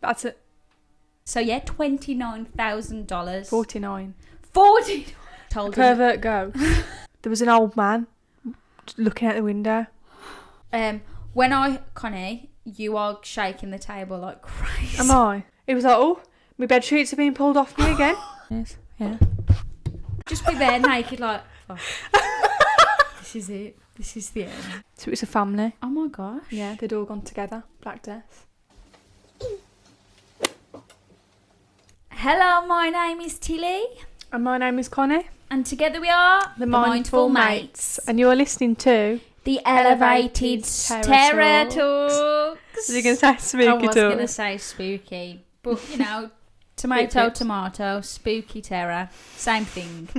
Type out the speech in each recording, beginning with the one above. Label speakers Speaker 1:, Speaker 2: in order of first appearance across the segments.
Speaker 1: That's it.
Speaker 2: So yeah, $29,000.
Speaker 1: 49.
Speaker 2: 40. Told him.
Speaker 1: Pervert go. There was an old man looking out the window.
Speaker 2: Connie, you are shaking the table like crazy.
Speaker 1: Am I? He was like, oh, my bed sheets are being pulled off me again. Yes. Yeah.
Speaker 2: Just be there naked like, oh. This is it. This is the end.
Speaker 1: So it's a family.
Speaker 2: Oh my gosh.
Speaker 1: Yeah, they'd all gone together. Black Death.
Speaker 2: Hello, my name is Tilly.
Speaker 1: And my name is Connie.
Speaker 2: And together we are
Speaker 1: The Mindful Mates. And you're listening to
Speaker 2: The Elevated Terror Talks.
Speaker 1: You're going to say spooky
Speaker 2: I was
Speaker 1: talk.
Speaker 2: going to say spooky. But, you know, tomato, spooky terror. Same thing.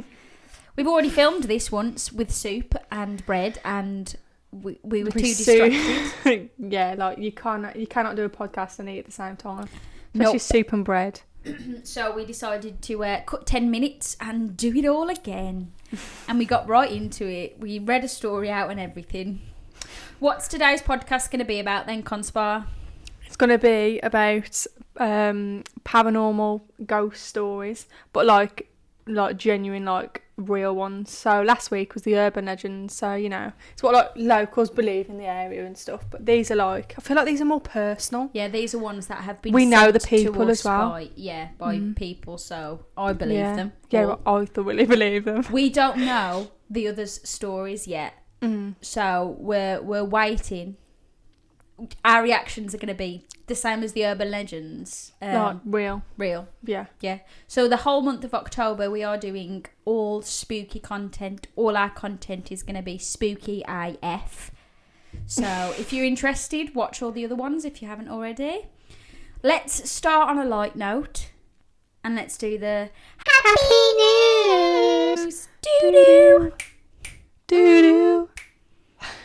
Speaker 2: We've already filmed this once with soup and bread and we were too distracted.
Speaker 1: Yeah, like you cannot do a podcast and eat at the same time. Especially soup and bread.
Speaker 2: So we decided to cut 10 minutes and do it all again. And we got right into it. We read a story out and everything. What's today's podcast going to be about then, Conspar?
Speaker 1: It's going to be about paranormal ghost stories, but like genuine, like real ones. So last week was the urban legends, so you know it's what like locals believe in the area and stuff, but these are like, I feel like these are more personal.
Speaker 2: Yeah, these are ones that have been
Speaker 1: we know the
Speaker 2: sent
Speaker 1: people
Speaker 2: to us
Speaker 1: as well
Speaker 2: by people, so I believe them.
Speaker 1: I thoroughly believe them.
Speaker 2: We don't know the others' stories yet, so we're waiting. Our reactions are going to be the same as the urban legends.
Speaker 1: Like real.
Speaker 2: Yeah. So the whole month of October we are doing all spooky content. All our content is going to be spooky AF. So if you're interested, watch all the other ones if you haven't already. Let's start on a light note and let's do the happy news. Doo-doo.
Speaker 1: Doo-doo.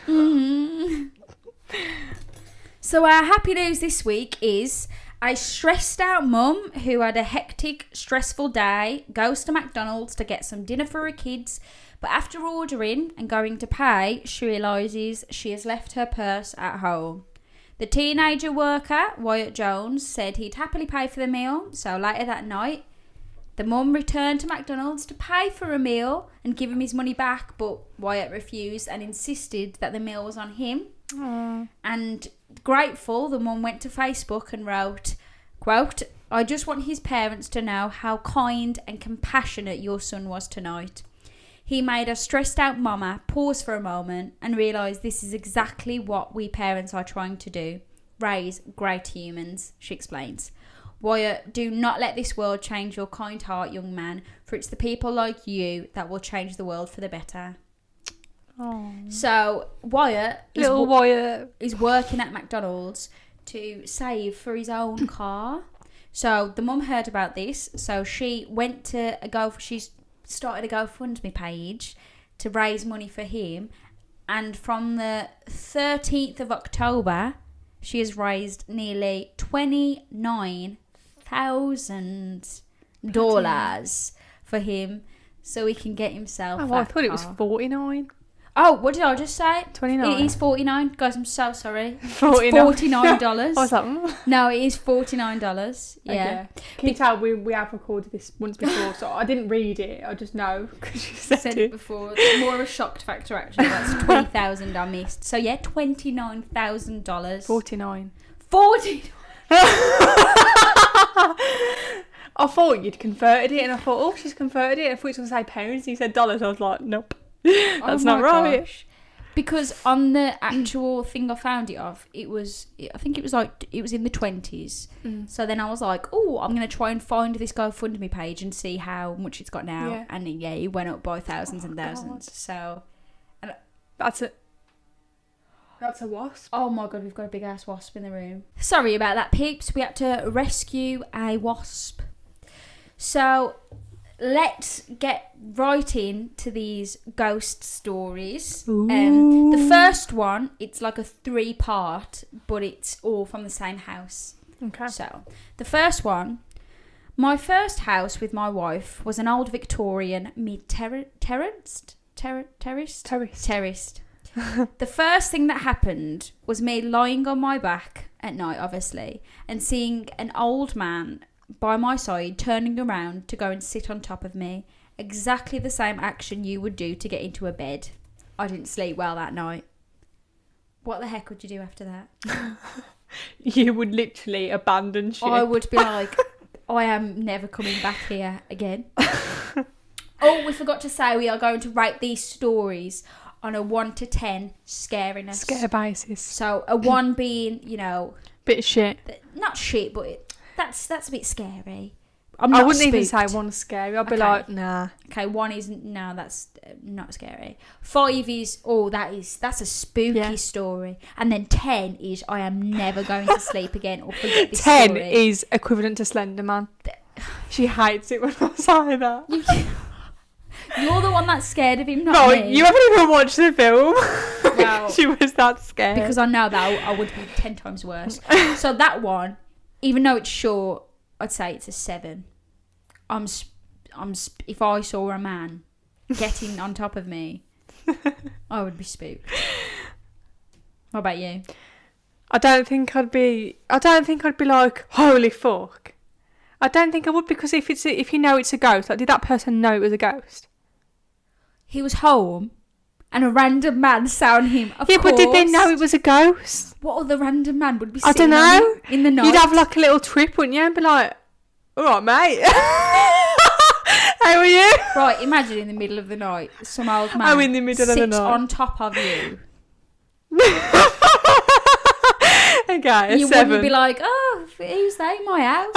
Speaker 2: Mm-hmm. So our happy news this week is a stressed out mum who had a hectic, stressful day goes to McDonald's to get some dinner for her kids, but after ordering and going to pay, she realises she has left her purse at home. The teenager worker, Wyatt Jones, said he'd happily pay for the meal, so later that night, the mum returned to McDonald's to pay for a meal and give him his money back, but Wyatt refused and insisted that the meal was on him.
Speaker 1: Aww.
Speaker 2: And grateful, the mum went to Facebook and wrote, quote, "I just want his parents to know how kind and compassionate your son was tonight. He made a stressed out mama pause for a moment and realise this is exactly what we parents are trying to do. Raise great humans," she explains. "Wyatt, do not let this world change your kind heart, young man, for it's the people like you that will change the world for the better."
Speaker 1: Aww.
Speaker 2: So Wyatt is working at McDonald's to save for his own car. So the mum heard about this, so she went to she's started a GoFundMe page to raise money for him, and from the 13th of October she has raised nearly $29,000 for him so he can get himself
Speaker 1: I thought it was 49.
Speaker 2: Oh, what did I just say?
Speaker 1: 29.
Speaker 2: It is 49. Guys, I'm so sorry.
Speaker 1: 49.
Speaker 2: It's $49.
Speaker 1: I was like,
Speaker 2: No, it is $49. Yeah.
Speaker 1: Okay. Can you tell we have recorded this once before, so I didn't read it. I just know because you said
Speaker 2: it before. It's more of a shocked factor, actually. That's 20,000 I missed. So, yeah, $29,000.
Speaker 1: 49.
Speaker 2: 40.
Speaker 1: I thought you'd converted it, and I thought, oh, she's converted it. I thought she was going to say pounds. You said dollars. I was like, nope. That's not right.
Speaker 2: Gosh. Because on the actual thing I found it of, I think it was in the 20s. So then I was like, oh, I'm going to try and find this GoFundMe page and see how much it's got now. Yeah. And yeah, it went up by thousands and thousands. God. So. And
Speaker 1: That's a wasp.
Speaker 2: Oh my God, we've got a big ass wasp in the room. Sorry about that, peeps. We had to rescue a wasp. So let's get right into these ghost stories. The first one, it's like a 3-part, but it's all from the same house.
Speaker 1: Okay.
Speaker 2: So the first one, my first house with my wife was an old Victorian mid-terraced. The first thing that happened was me lying on my back at night, obviously, and seeing an old man by my side turning around to go and sit on top of me. Exactly the same action you would do to get into a bed. I didn't sleep well that night. What the heck would you do after that?
Speaker 1: You would literally abandon ship.
Speaker 2: I would be like, I am never coming back here again. Oh, we forgot to say we are going to rate these stories on a 1 to 10 scariness.
Speaker 1: Scare basis.
Speaker 2: So a 1 being, you know...
Speaker 1: Bit of shit.
Speaker 2: Not shit, but that's a bit scary.
Speaker 1: I wouldn't even say 1 is scary. I'd be
Speaker 2: Okay.
Speaker 1: like, nah.
Speaker 2: Okay, 1 isn't... No, that's not scary. 5 is... Oh, that's a spooky story. And then 10 is I am never going to sleep again or forget this
Speaker 1: 10
Speaker 2: story.
Speaker 1: is equivalent to Slender Man. She hates it when I say that.
Speaker 2: You're the one that's scared of him, not
Speaker 1: No,
Speaker 2: me.
Speaker 1: you haven't even watched the film.
Speaker 2: Well,
Speaker 1: She was that scared.
Speaker 2: because I know that I would be 10 times worse. So that one, even though it's short, I'd say it's a 7. If I saw a man getting on top of me, I would be spooked. What about you?
Speaker 1: I don't think I'd be like, holy fuck. I don't think I would, because if you know it's a ghost, like, did that person know it was a ghost?
Speaker 2: He was home and a random man sound him. Of
Speaker 1: Yeah,
Speaker 2: course.
Speaker 1: but did they know it was a ghost?
Speaker 2: What other random man would be
Speaker 1: I
Speaker 2: sitting
Speaker 1: don't
Speaker 2: on
Speaker 1: know.
Speaker 2: him in the night?
Speaker 1: You'd have like a little trip, wouldn't you? And be like, alright, mate. How are you?
Speaker 2: Right, imagine in the middle of the night, some old man
Speaker 1: I'm in the middle of the
Speaker 2: sits
Speaker 1: night.
Speaker 2: on top of you.
Speaker 1: Okay,
Speaker 2: You
Speaker 1: 7.
Speaker 2: wouldn't be like, oh, who's that in my house?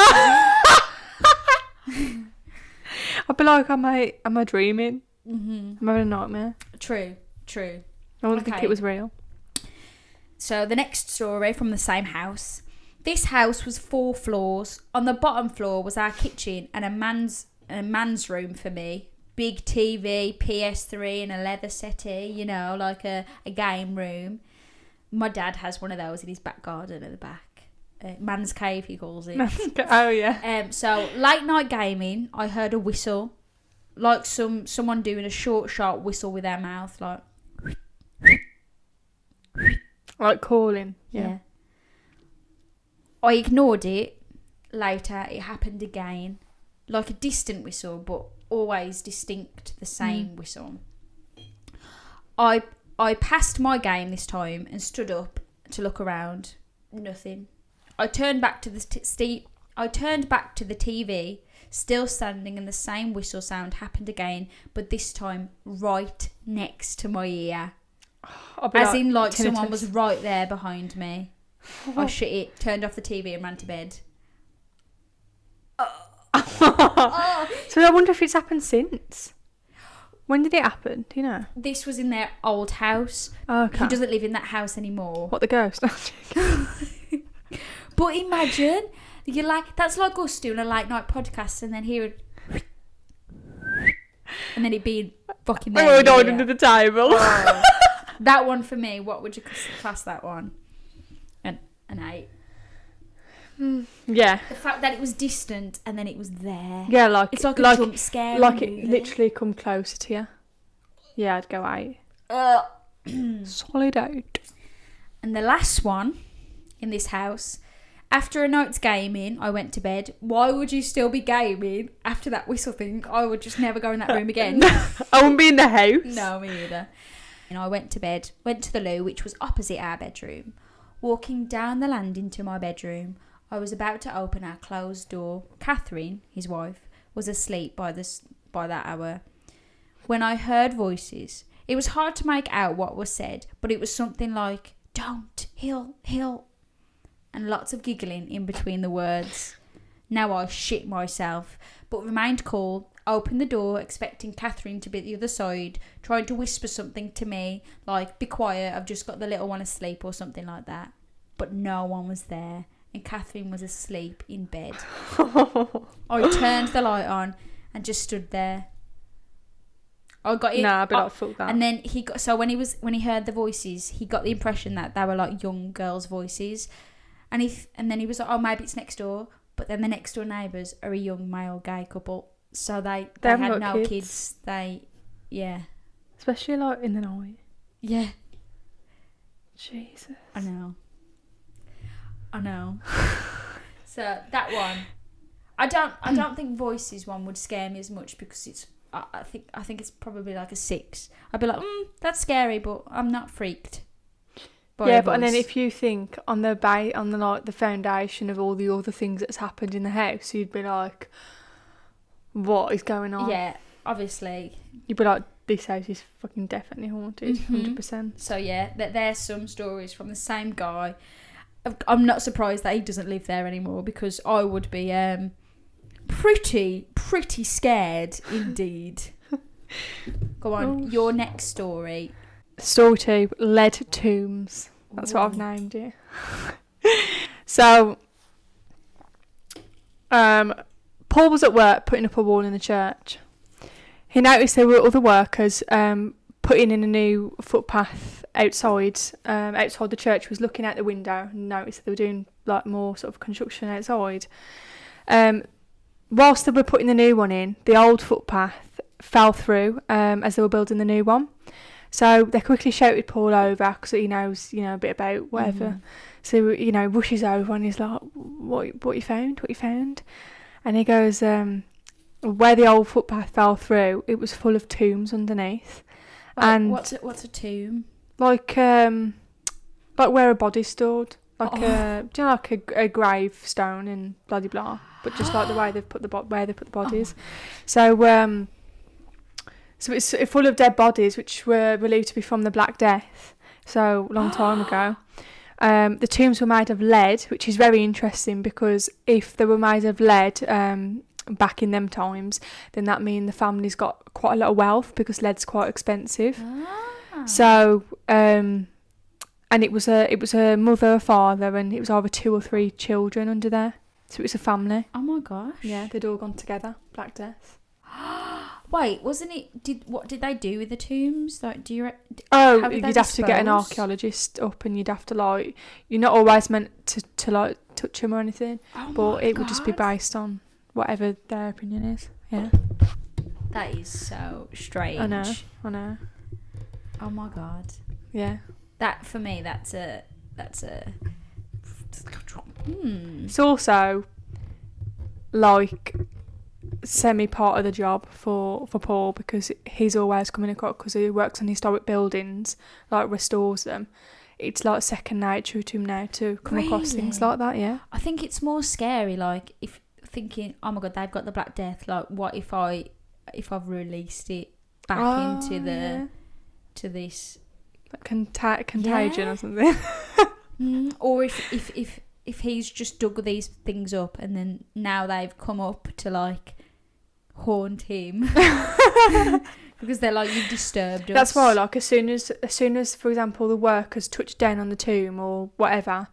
Speaker 1: I'd be like, am I dreaming?
Speaker 2: Mm-hmm.
Speaker 1: I'm having a nightmare.
Speaker 2: True.
Speaker 1: I wouldn't think
Speaker 2: Okay.
Speaker 1: it was real.
Speaker 2: So the next story from the same house. This house was 4 floors. On the bottom floor was our kitchen and a man's room for me. Big TV, PS3 and a leather settee, you know, like a game room. My dad has one of those in his back garden at the back. Man's cave, he calls it.
Speaker 1: Oh, yeah.
Speaker 2: So late night gaming, I heard a whistle. Like someone doing a short, sharp whistle with their mouth, like...
Speaker 1: Like calling.
Speaker 2: Yeah. I ignored it. Later, it happened again. Like a distant whistle, but always distinct, the same whistle. I passed my game this time and stood up to look around. Nothing. I turned back to the TV, still standing, and the same whistle sound happened again, but this time right next to my ear. As in, like, someone was right there behind me. I shut it, turned off the TV and ran to bed.
Speaker 1: So I wonder if it's happened since. When did it happen? Do you know?
Speaker 2: This was in their old house.
Speaker 1: Okay.
Speaker 2: He doesn't live in that house anymore.
Speaker 1: What, the ghost?
Speaker 2: But imagine, you're like, that's like us doing a late night podcast and then hearing... and then it being fucking there.
Speaker 1: Oh, died under the table.
Speaker 2: Oh. That one for me, what would you class that one? An 8.
Speaker 1: Yeah.
Speaker 2: The fact that it was distant and then it was there.
Speaker 1: Yeah, like...
Speaker 2: It's like a jump scare.
Speaker 1: Like it literally come closer to you. Yeah, I'd go 8. Solid 8.
Speaker 2: And the last one in this house, after a night's gaming, I went to bed. Why would you still be gaming after that whistle thing? I would just never go in that room again.
Speaker 1: I wouldn't be in the house.
Speaker 2: No, me either. And I went to bed, went to the loo, which was opposite our bedroom. Walking down the landing to my bedroom, I was about to open our closed door. Catherine, his wife, was asleep by that hour. When I heard voices, it was hard to make out what was said, but it was something like, "Don't, he'll," and lots of giggling in between the words. Now I shit myself, but remained cool, opened the door, expecting Catherine to be at the other side, trying to whisper something to me, like, "Be quiet, I've just got the little one asleep," or something like that. But no one was there, and Catherine was asleep in bed. I turned the light on and just stood there. I got it.
Speaker 1: Nah, I'd be like, fuck that.
Speaker 2: And then when he heard the voices, he got the impression that they were like young girls' voices, and then he was like, "Oh, maybe it's next door." But then the next door neighbours are a young male gay couple, so they
Speaker 1: haven't
Speaker 2: had
Speaker 1: got
Speaker 2: no
Speaker 1: kids.
Speaker 2: kids. Yeah,
Speaker 1: Especially like in the night.
Speaker 2: yeah.
Speaker 1: Jesus.
Speaker 2: I know. So that one, I don't think voices one would scare me as much because it's. I think it's probably like a 6. I'd be like, that's scary, but I'm not freaked.
Speaker 1: Yeah, but and then if you think on the like the foundation of all the other things that's happened in the house, you'd be like, what is going on?
Speaker 2: Yeah, obviously.
Speaker 1: You'd be like, this house is fucking definitely haunted, 100%.
Speaker 2: So yeah, there's some stories from the same guy. I'm not surprised that he doesn't live there anymore because I would be pretty scared indeed. Go on, your next story.
Speaker 1: Story 2, lead tombs. That's what I've named it. So, Paul was at work putting up a wall in the church. He noticed there were other workers putting in a new footpath outside the church. He was looking out the window and noticed they were doing like more sort of construction outside. Whilst they were putting the new one in, the old footpath fell through as they were building the new one. So they quickly shouted Paul over because he knows, a bit about whatever. So, rushes over and he's like, what you found? What you found? And he goes, where the old footpath fell through, it was full of tombs underneath. And
Speaker 2: what's a tomb?
Speaker 1: Like where a body's stored. Like a gravestone and blah blah blah. But just like the way they've put the bodies. So it's full of dead bodies which were believed to be from the Black Death. So long time ago. The tombs were made of lead, which is very interesting because if they were made of lead back in them times, then that means the family's got quite a lot of wealth because lead's quite expensive. So and it was a mother, a father, and it was either 2 or 3 children under there. So it was a family.
Speaker 2: Oh my gosh.
Speaker 1: Yeah, they'd all gone together. Black Death.
Speaker 2: Wait, wasn't it? What did they do with the tombs? Like, do you?
Speaker 1: You'd have to get an archaeologist up, and you'd have to you're not always meant to like touch them or anything, but it would just be based on whatever their opinion is. Yeah.
Speaker 2: That is so strange.
Speaker 1: I know.
Speaker 2: Oh my god.
Speaker 1: Yeah.
Speaker 2: That for me, that's a.
Speaker 1: It's also like semi part of the job for Paul because he's always coming across because he works on historic buildings, like restores them. It's like second nature to him now to come across things like that. Yeah.
Speaker 2: I think it's more scary. Like if thinking, oh my god, they've got the Black Death. Like, what if I've released it back into to this
Speaker 1: contagion or something.
Speaker 2: Or if he's just dug these things up and then now they've come up to like haunt him because they're like, you've disturbed us.
Speaker 1: That's why, like, as soon as for example the workers touch down on the tomb or whatever,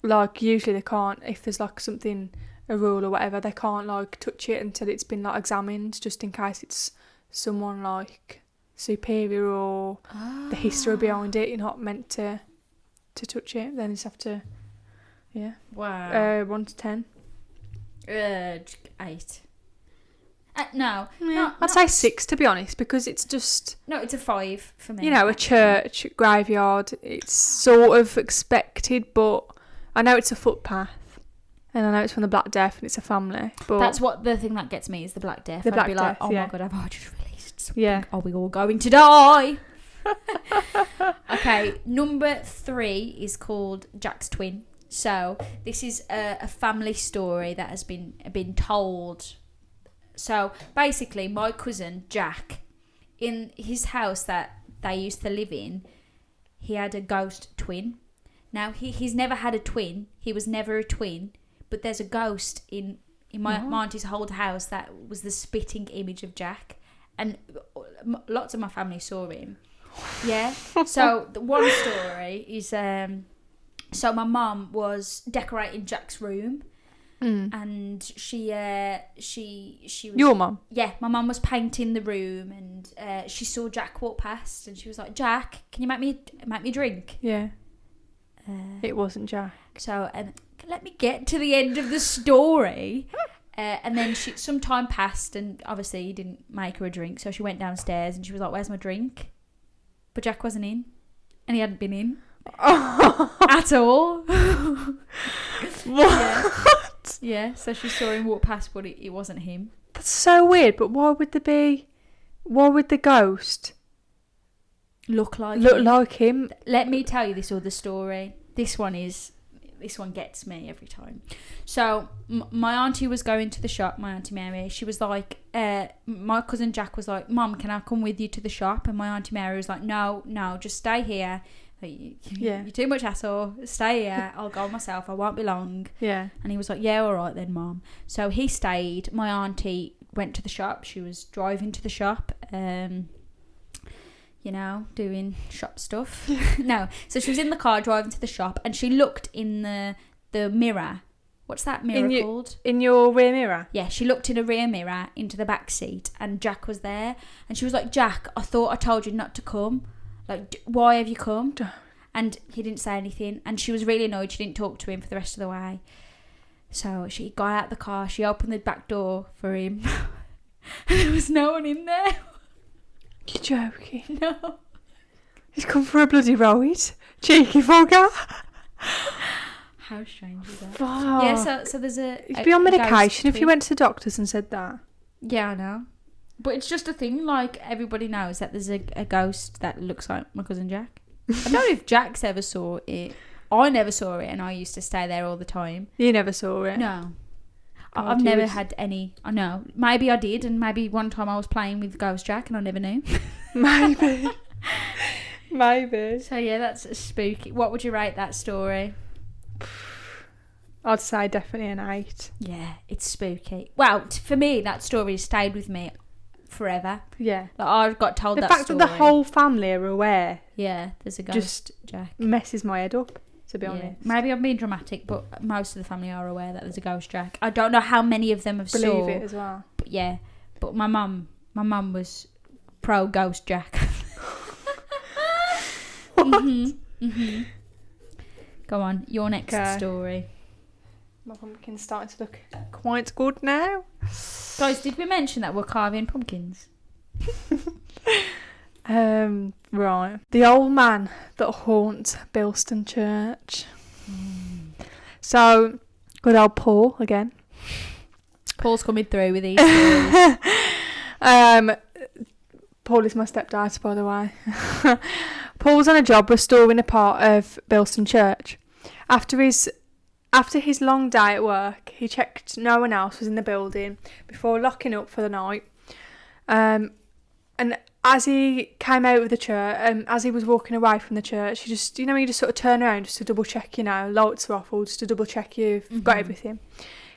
Speaker 1: like usually they can't, if there's like something, a rule or whatever, they can't like touch it until it's been like examined, just in case it's someone like superior or the history behind it. You're not meant to touch it. Then you just have to. Yeah.
Speaker 2: Wow.
Speaker 1: 1 to 10.
Speaker 2: 8. No.
Speaker 1: I'd say 6 to be honest, because it's just.
Speaker 2: No, it's a 5 for me.
Speaker 1: A church, graveyard. It's sort of expected, but I know it's a footpath, and I know it's from the Black Death, and it's a family. But
Speaker 2: that's what the thing that gets me is the Black Death.
Speaker 1: I'd be
Speaker 2: like,
Speaker 1: oh
Speaker 2: my god, have I just released something?
Speaker 1: Yeah.
Speaker 2: Are we all going to die? Okay, number 3 is called Jack's Twin. So this is a family story that has been told. So basically, my cousin Jack, in his house that they used to live in, he had a ghost twin. Now he's never had a twin. He was never a twin, but there's a ghost in my auntie's old house that was the spitting image of Jack, and lots of my family saw him. Yeah. So the one story is so my mum was decorating Jack's room, and she was,
Speaker 1: your mum?
Speaker 2: Yeah, my mum was painting the room, and she saw Jack walk past, and she was like, "Jack, can you make me a drink?"
Speaker 1: Yeah. It wasn't Jack.
Speaker 2: So let me get to the end of the story. And then some time passed, and obviously he didn't make her a drink, so she went downstairs and she was like, "Where's my drink?" But Jack wasn't in, and he hadn't been in. At all.
Speaker 1: What?
Speaker 2: Yeah, so she saw him walk past, but it wasn't him.
Speaker 1: That's so weird. But why would the ghost
Speaker 2: Look like
Speaker 1: him?
Speaker 2: Let me tell you this other story. This one gets me every time. So my auntie was going to the shop. My auntie Mary. She was like, my cousin Jack was like, "Mum, can I come with you to the shop?" And my auntie Mary was like, "No, just stay here. You're too much hassle. Stay here. I'll go myself. I won't be long."
Speaker 1: Yeah.
Speaker 2: And he was like, "Yeah, all right then, Mum." So he stayed. My auntie went to the shop. She was driving to the shop. Doing shop stuff. No. So she was in the car driving to the shop, and she looked in the mirror. What's that mirror called?
Speaker 1: In your rear mirror?
Speaker 2: Yeah, she looked in a rear mirror into the back seat, and Jack was there. And she was like, "Jack, I thought I told you not to come. Like, why have you come?" And he didn't say anything. And she was really annoyed. She didn't talk to him for the rest of the way. So she got out the car. She opened the back door for him. And there was no one in there.
Speaker 1: You're joking.
Speaker 2: No.
Speaker 1: He's come for a bloody ride. Cheeky fogger.
Speaker 2: How strange is that?
Speaker 1: Fuck.
Speaker 2: Yeah, so there's a...
Speaker 1: You'd be on medication if you
Speaker 2: twin.
Speaker 1: went to the doctors and said that.
Speaker 2: Yeah, I know. But it's just a thing, like, everybody knows that there's a ghost that looks like my cousin Jack. I don't know if Jack's ever saw it. I never saw it, and I used to stay there all the time.
Speaker 1: You never saw it?
Speaker 2: No.
Speaker 1: God,
Speaker 2: I've never had any... I know. Maybe I did, and maybe one time I was playing with Ghost Jack, and I never knew.
Speaker 1: Maybe. Maybe.
Speaker 2: So, yeah, that's spooky. What would you rate that story?
Speaker 1: I'd say definitely an 8.
Speaker 2: Yeah, it's spooky. Well, for me, that story stayed with me forever.
Speaker 1: Yeah.
Speaker 2: Like, I got told
Speaker 1: The
Speaker 2: that
Speaker 1: fact
Speaker 2: story.
Speaker 1: that the whole family are aware
Speaker 2: Yeah, there's a ghost
Speaker 1: just
Speaker 2: Jack.
Speaker 1: messes my head up, to be
Speaker 2: Yeah.
Speaker 1: honest.
Speaker 2: Maybe I'm being dramatic, but most of the family are aware that there's a ghost Jack. I don't know how many of them have
Speaker 1: Believe
Speaker 2: saw
Speaker 1: it as well.
Speaker 2: But yeah, but my mum was pro ghost Jack. Go on, your next story.
Speaker 1: My pumpkin's starting to look quite good now.
Speaker 2: Guys, did we mention that we're carving pumpkins?
Speaker 1: Right. The old man that haunts Bilston Church. So, good old Paul again.
Speaker 2: Paul's coming through with these stories.
Speaker 1: Paul is my stepdad, by the way. Paul's on a job restoring a part of Bilston Church. After his long day at work, he checked no one else was in the building before locking up for the night. And as he came out of the church, as he was walking away from the church, he just, you just sort of turn around just to double check, lights are off, or just to double check you've got everything.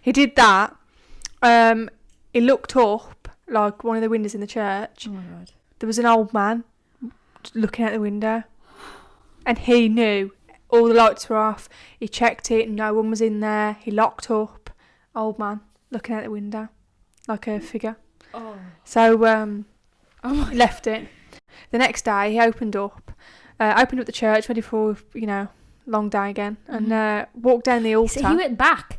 Speaker 1: He did that. He looked up, like one of the windows in the church.
Speaker 2: Oh my God.
Speaker 1: There was an old man looking out the window, and he knew all the lights were off. He checked it, no one was in there. He locked up. Old man looking out the window like a figure.
Speaker 2: Oh.
Speaker 1: So left it. The next day he opened up the church, ready for long day again, and walked down the altar.
Speaker 2: So he went back.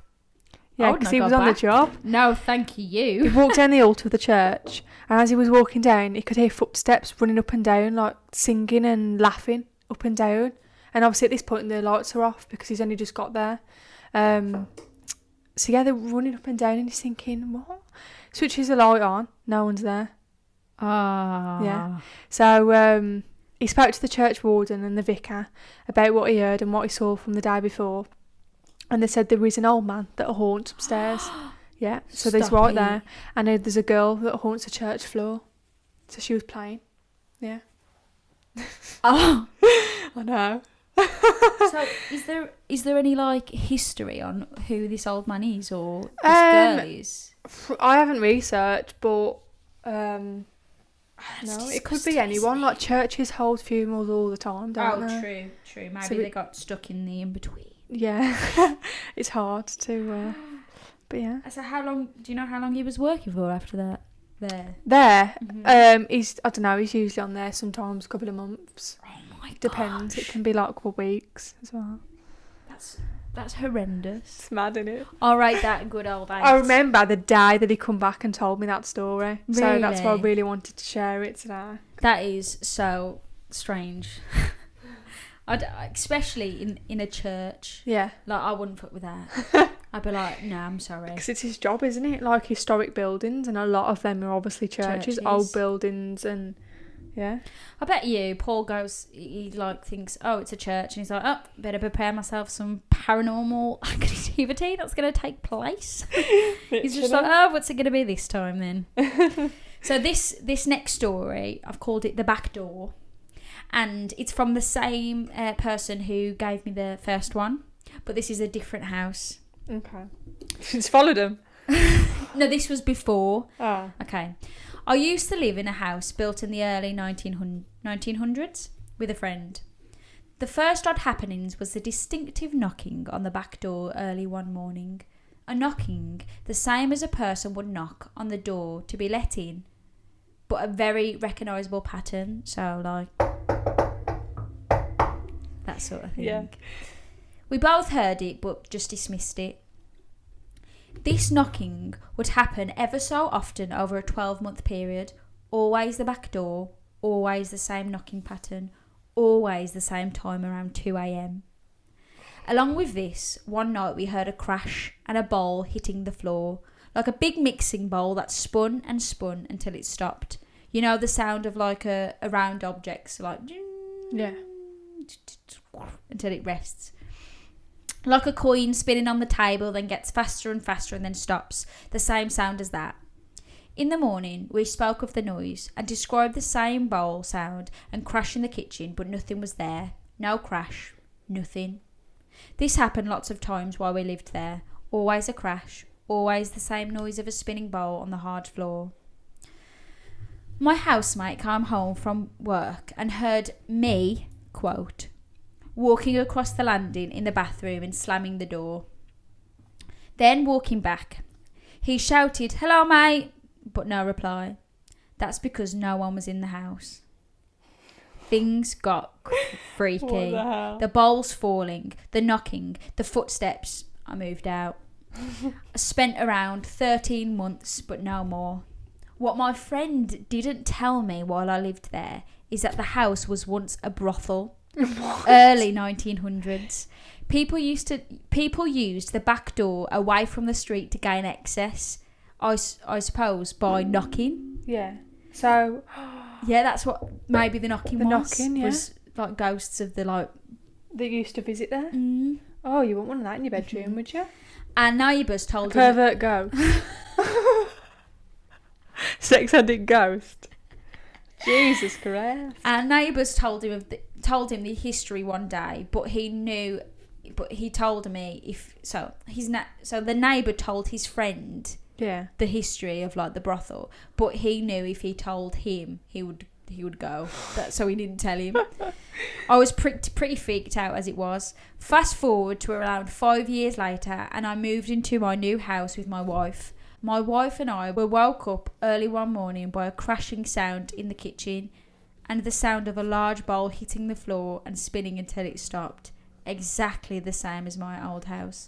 Speaker 1: Yeah, because he was on the job.
Speaker 2: No, thank you.
Speaker 1: He walked down the altar of the church, and as he was walking down, he could hear footsteps running up and down, like singing and laughing up and down. And obviously at this point the lights are off because he's only just got there. So yeah, they're running up and down, and he's thinking, what? Switches the light on, no one's there.
Speaker 2: Ah.
Speaker 1: Yeah. So he spoke to the church warden and the vicar about what he heard and what he saw from the day before. And they said there is an old man that haunts upstairs. Yeah. So there's right there. And there's a girl that haunts the church floor. So she was playing. Yeah.
Speaker 2: Oh.
Speaker 1: I know.
Speaker 2: So is there any history on who this old man is or this girl is?
Speaker 1: I haven't researched, but no, it could be anyone. Like churches hold funerals all the time, don't they?
Speaker 2: True. Maybe they got stuck in the in-between.
Speaker 1: Yeah. It's hard to but yeah.
Speaker 2: So do you know how long he was working for after that?
Speaker 1: There.
Speaker 2: Mm-hmm.
Speaker 1: He's I don't know, he's usually on there sometimes a couple of months.
Speaker 2: Oh my god.
Speaker 1: Depends. It can be like weeks as well.
Speaker 2: That's horrendous.
Speaker 1: It's mad, isn't it?
Speaker 2: I'll write that good old 8.
Speaker 1: I remember the day that he come back and told me that story.
Speaker 2: Really?
Speaker 1: So that's why I really wanted to share it today.
Speaker 2: That is so strange. Especially in a church.
Speaker 1: Yeah.
Speaker 2: Like, I wouldn't fuck with that. I'd be like, no, I'm sorry.
Speaker 1: Because it's his job, isn't it? Like, historic buildings, and a lot of them are obviously churches. Old buildings, and yeah.
Speaker 2: I bet you Paul goes, he like thinks, oh, it's a church, and he's like, oh, better prepare myself some paranormal activity that's going to take place. He's just like, oh, what's it going to be this time then? So this next story, I've called it The Back Door, and it's from the same person who gave me the first one, but this is a different house.
Speaker 1: Okay. She's followed him.
Speaker 2: No, this was before.
Speaker 1: Oh.
Speaker 2: Okay. I used to live in a house built in the early 1900s with a friend. The first odd happenings was the distinctive knocking on the back door early one morning. A knocking the same as a person would knock on the door to be let in, but a very recognisable pattern. So, like, that sort of thing.
Speaker 1: Yeah.
Speaker 2: We both heard it, but just dismissed it. This knocking would happen ever so often over a 12-month period. Always the back door, always the same knocking pattern, always the same time around 2 a.m. Along with this, one night we heard a crash and a bowl hitting the floor, like a big mixing bowl that spun and spun until it stopped. You know the sound of like a round object, so like...
Speaker 1: Yeah.
Speaker 2: Until it rests. Like a coin spinning on the table, then gets faster and faster and then stops. The same sound as that. In the morning, we spoke of the noise and described the same bowl sound and crash in the kitchen, but nothing was there. No crash. Nothing. This happened lots of times while we lived there. Always a crash. Always the same noise of a spinning bowl on the hard floor. My housemate came home from work and heard me, quote, walking across the landing in the bathroom and slamming the door. Then walking back. He shouted, "Hello, mate," but no reply. That's because no one was in the house. Things got freaky.
Speaker 1: What the hell?
Speaker 2: The bowls falling, the knocking, the footsteps. I moved out. I spent around 13 months, but no more. What my friend didn't tell me while I lived there is that the house was once a brothel. Early 1900s. People used the back door away from the street to gain access. I suppose by knocking.
Speaker 1: Yeah. So.
Speaker 2: Yeah, that's what maybe the knocking was like ghosts of the like
Speaker 1: that used to visit there.
Speaker 2: Mm.
Speaker 1: Oh, you wouldn't want that in your bedroom, would you?
Speaker 2: And neighbours told him.
Speaker 1: Pervert ghost. Sex addict ghost. Jesus Christ.
Speaker 2: And neighbours told him the history one day, but he told me so the neighbour told his friend the history of like the brothel, but he knew if he told him he would go, so he didn't tell him. I was pretty freaked out as it was. Fast forward to around 5 years later, and I moved into my new house with my wife. My wife and I were woke up early one morning by a crashing sound in the kitchen and the sound of a large bowl hitting the floor and spinning until it stopped. Exactly the same as my old house.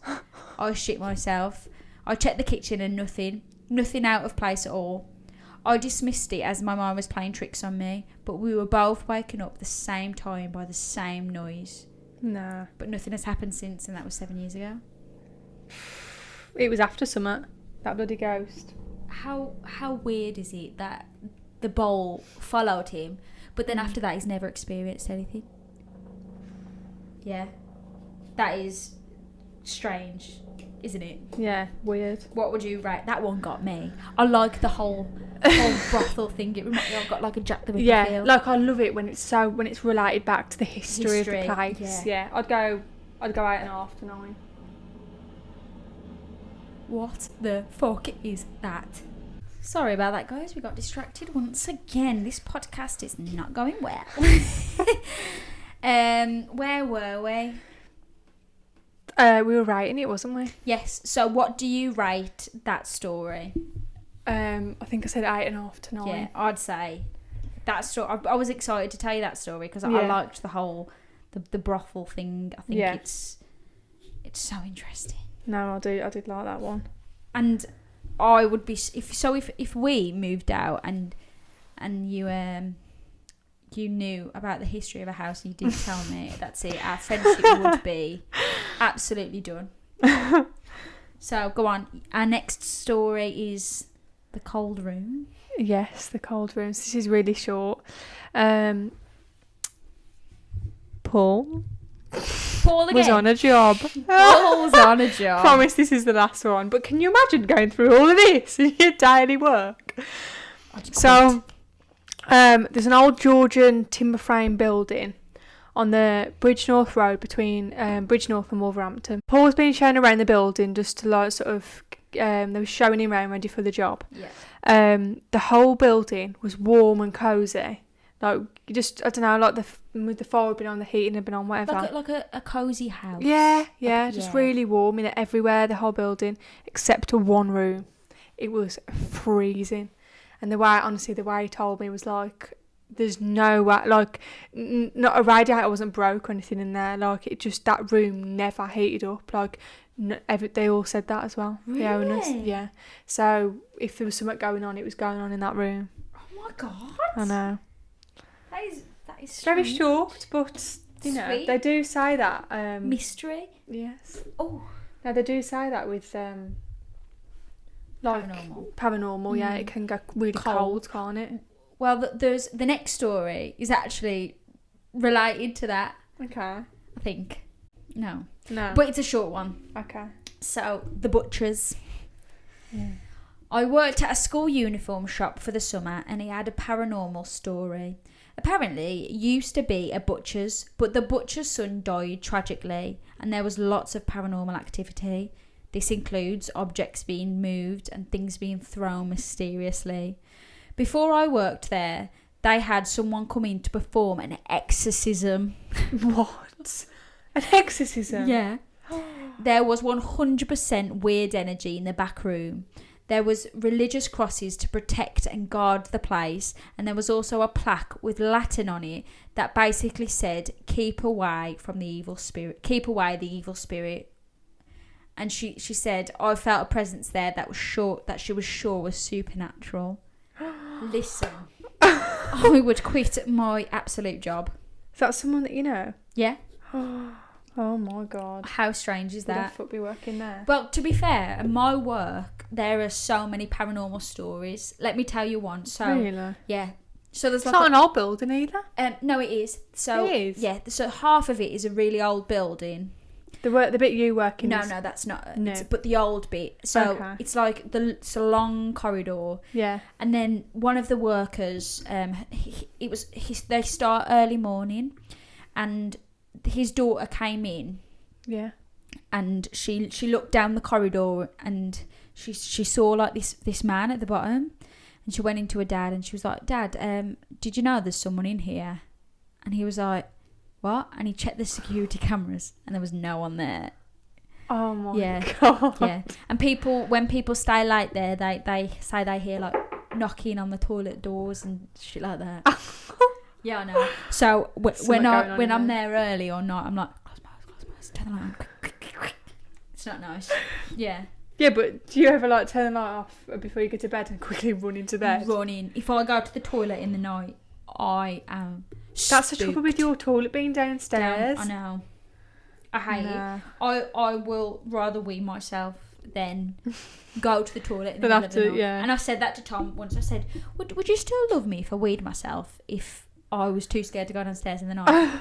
Speaker 2: I shit myself. I checked the kitchen and nothing out of place at all. I dismissed it as my mum was playing tricks on me, but we were both waking up the same time by the same noise.
Speaker 1: Nah.
Speaker 2: But nothing has happened since, and that was 7 years ago.
Speaker 1: It was after summer. That bloody ghost.
Speaker 2: How weird is it that the bowl followed him, but then after that he's never experienced anything? Yeah. That is strange, isn't it?
Speaker 1: Yeah, weird.
Speaker 2: What would you rate? That one got me. I like the whole brothel thing. It reminds me, I've got like a Jack the Ripper feel.
Speaker 1: Like I love it when it's related back to the history of the place. Yeah. I'd go 8.5 to 9. What
Speaker 2: The fuck is that? Sorry about that, guys. We got distracted once again. This podcast is not going well. Where were we?
Speaker 1: We were writing it, wasn't we?
Speaker 2: Yes. So what do you rate that story?
Speaker 1: I think I said 8.5 to 9.
Speaker 2: Yeah, I'd say that story. I was excited to tell you that story because I liked the whole the brothel thing. I think it's so interesting.
Speaker 1: No, I did like that one.
Speaker 2: And I would be if we moved out and you you knew about the history of a house and you didn't tell me, that's it. Our friendship would be absolutely done. So, go on. Our next story is the cold room.
Speaker 1: Yes, the cold rooms. This is really short. Paul
Speaker 2: Paul
Speaker 1: was
Speaker 2: again.
Speaker 1: on a job.
Speaker 2: Paul's on a job.
Speaker 1: Promise this is the last one. But can you imagine going through all of this in your daily work? So, there's an old Georgian timber frame building on the Bridgenorth Road between Bridgenorth and Wolverhampton. Paul was being shown around the building just to like sort of, they were showing him around ready for the job.
Speaker 2: Yeah.
Speaker 1: The whole building was warm and cosy. Like, just, I don't know, like with the fire had been on, the heating had been on, whatever.
Speaker 2: Like a cosy house.
Speaker 1: Yeah,
Speaker 2: Like,
Speaker 1: just
Speaker 2: yeah.
Speaker 1: really warm in it everywhere, the whole building, except to one room. It was freezing. And the way he told me was like, there's no way, like, not a radiator wasn't broke or anything in there. Like, it just, that room never heated up. Like, they all said that as well.
Speaker 2: Really?
Speaker 1: The owners, yeah. So, if there was something going on, it was going on in that room.
Speaker 2: Oh my god.
Speaker 1: I know.
Speaker 2: That is
Speaker 1: It's very
Speaker 2: strange.
Speaker 1: short, but, you know,
Speaker 2: Sweet.
Speaker 1: they do say that.
Speaker 2: Mystery.
Speaker 1: Yes.
Speaker 2: Oh.
Speaker 1: No, they do say that with, like, paranormal, yeah, it can go really cold, can't it?
Speaker 2: Well, there's the next story is actually related to that.
Speaker 1: Okay.
Speaker 2: I think. No,
Speaker 1: No.
Speaker 2: but it's a short one.
Speaker 1: Okay.
Speaker 2: So the butchers.
Speaker 1: Yeah.
Speaker 2: I worked at a school uniform shop for the summer, and he had a paranormal story. Apparently, it used to be a butcher's, but the butcher's son died tragically, and there was lots of paranormal activity. This includes objects being moved and things being thrown mysteriously. Before I worked there, they had someone come in to perform an exorcism.
Speaker 1: What? An exorcism?
Speaker 2: Yeah. There was 100% weird energy in the back room. There was religious crosses to protect and guard the place, and there was also a plaque with Latin on it that basically said, "Keep away from the evil spirit. Keep away the evil spirit." And she said, "I felt a presence there that she was sure was supernatural." Listen, I would quit my absolute job.
Speaker 1: Is that someone that you know?
Speaker 2: Yeah.
Speaker 1: Oh my god.
Speaker 2: How strange is
Speaker 1: Would
Speaker 2: that?
Speaker 1: a foot be working there?
Speaker 2: Well, to be fair, at my work, there are so many paranormal stories. Let me tell you one. So,
Speaker 1: Really?
Speaker 2: yeah. So there's
Speaker 1: It's
Speaker 2: like
Speaker 1: not an old building either.
Speaker 2: no, it is. So
Speaker 1: It is?
Speaker 2: yeah. So half of it is a really old building.
Speaker 1: The bit you work in.
Speaker 2: No,
Speaker 1: is...
Speaker 2: that's not.
Speaker 1: No.
Speaker 2: But the old bit. So
Speaker 1: Okay.
Speaker 2: it's like it's a long corridor.
Speaker 1: Yeah.
Speaker 2: And then one of the workers, they start early morning, and his daughter came in.
Speaker 1: Yeah.
Speaker 2: And she looked down the corridor, and she saw like this man at the bottom, and she went into her dad, and she was like, "Dad, did you know there's someone in here?" And he was like, "What?" And he checked the security cameras, and there was no one there.
Speaker 1: Oh my
Speaker 2: Yeah.
Speaker 1: god.
Speaker 2: Yeah. And when people stay late there, they say they hear like knocking on the toilet doors and shit like that. Yeah, I know. So when I'm there early or not, I'm like, close my eyes, turn the light on. Quick. It's not nice. Yeah.
Speaker 1: Yeah, but do you ever like turn the light off before you go to bed and quickly run into bed?
Speaker 2: Running. If I go to the toilet in the night, I am
Speaker 1: That's the trouble with your toilet being downstairs.
Speaker 2: I know. I hate it. I will rather wee myself than go to the toilet in the middle of the night.
Speaker 1: Yeah.
Speaker 2: And I said that to Tom once. I said, would you still love me if I weed myself if I was too scared to go downstairs in the night?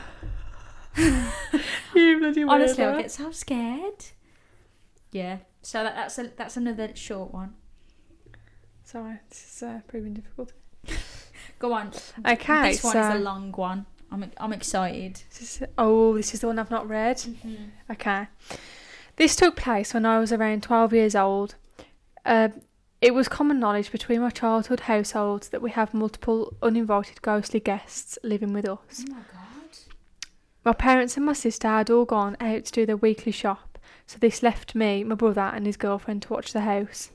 Speaker 1: You bloody weirdo.
Speaker 2: Honestly, I get so scared. Yeah. So that's another short one.
Speaker 1: Sorry, this is proving difficult.
Speaker 2: Go on.
Speaker 1: Okay,
Speaker 2: This one
Speaker 1: so
Speaker 2: is a long one. I'm excited.
Speaker 1: this is the one I've not read.
Speaker 2: Mm-hmm.
Speaker 1: Okay. This took place when I was around 12 years old. It was common knowledge between my childhood households that we have multiple uninvited ghostly guests living with us.
Speaker 2: Oh my god.
Speaker 1: My parents and my sister had all gone out to do their weekly shop, so this left me, my brother and his girlfriend to watch the house.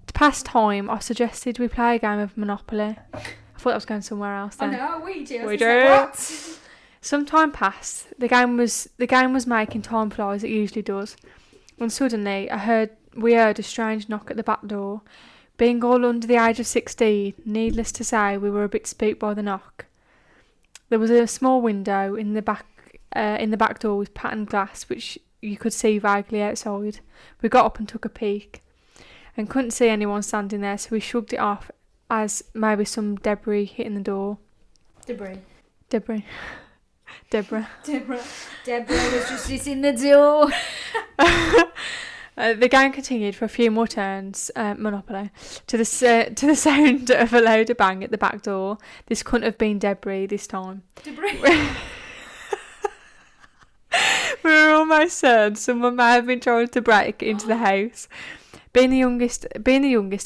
Speaker 1: To pass time, I suggested we play a game of Monopoly. I thought I was going somewhere else then.
Speaker 2: Oh no, we do.
Speaker 1: We do. Some time passed. The game was making time fly as it usually does. When suddenly we heard a strange knock at the back door. Being all under the age of 16, needless to say, we were a bit spooked by the knock. There was a small window in the back door with patterned glass, which you could see vaguely outside. We got up and took a peek, and couldn't see anyone standing there, so we shrugged it off as maybe some debris hitting the door.
Speaker 2: Deborah was just sitting the door.
Speaker 1: The game continued for a few more turns, Monopoly, to the sound of a louder bang at the back door. This couldn't have been debris this time. We were almost certain someone may have been trying to break into the house. Being the youngest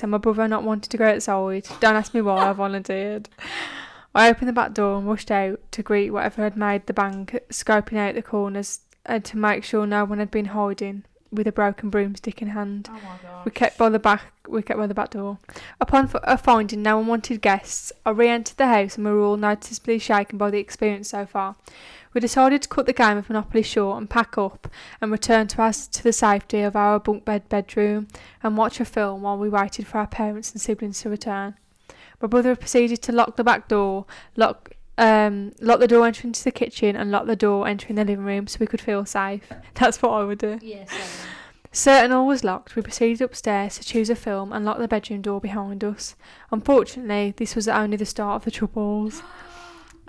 Speaker 1: and my brother not wanting to go outside, don't ask me why I volunteered. I opened the back door and rushed out to greet whatever had made the bang, scoping out the corners to make sure no one had been hiding with a broken broomstick in hand.
Speaker 2: Oh my god.
Speaker 1: We kept by the back door. Upon finding no unwanted guests, I re-entered the house and we were all noticeably shaken by the experience so far. We decided to cut the game of Monopoly short and pack up and return to the safety of our bunk bed bedroom and watch a film while we waited for our parents and siblings to return. My brother proceeded to lock the back door, lock the door entering to the kitchen and lock the door entering the living room so we could feel safe. That's what I would do.
Speaker 2: Yes.
Speaker 1: Certain all was locked, we proceeded upstairs to choose a film and lock the bedroom door behind us. Unfortunately, this was only the start of the troubles.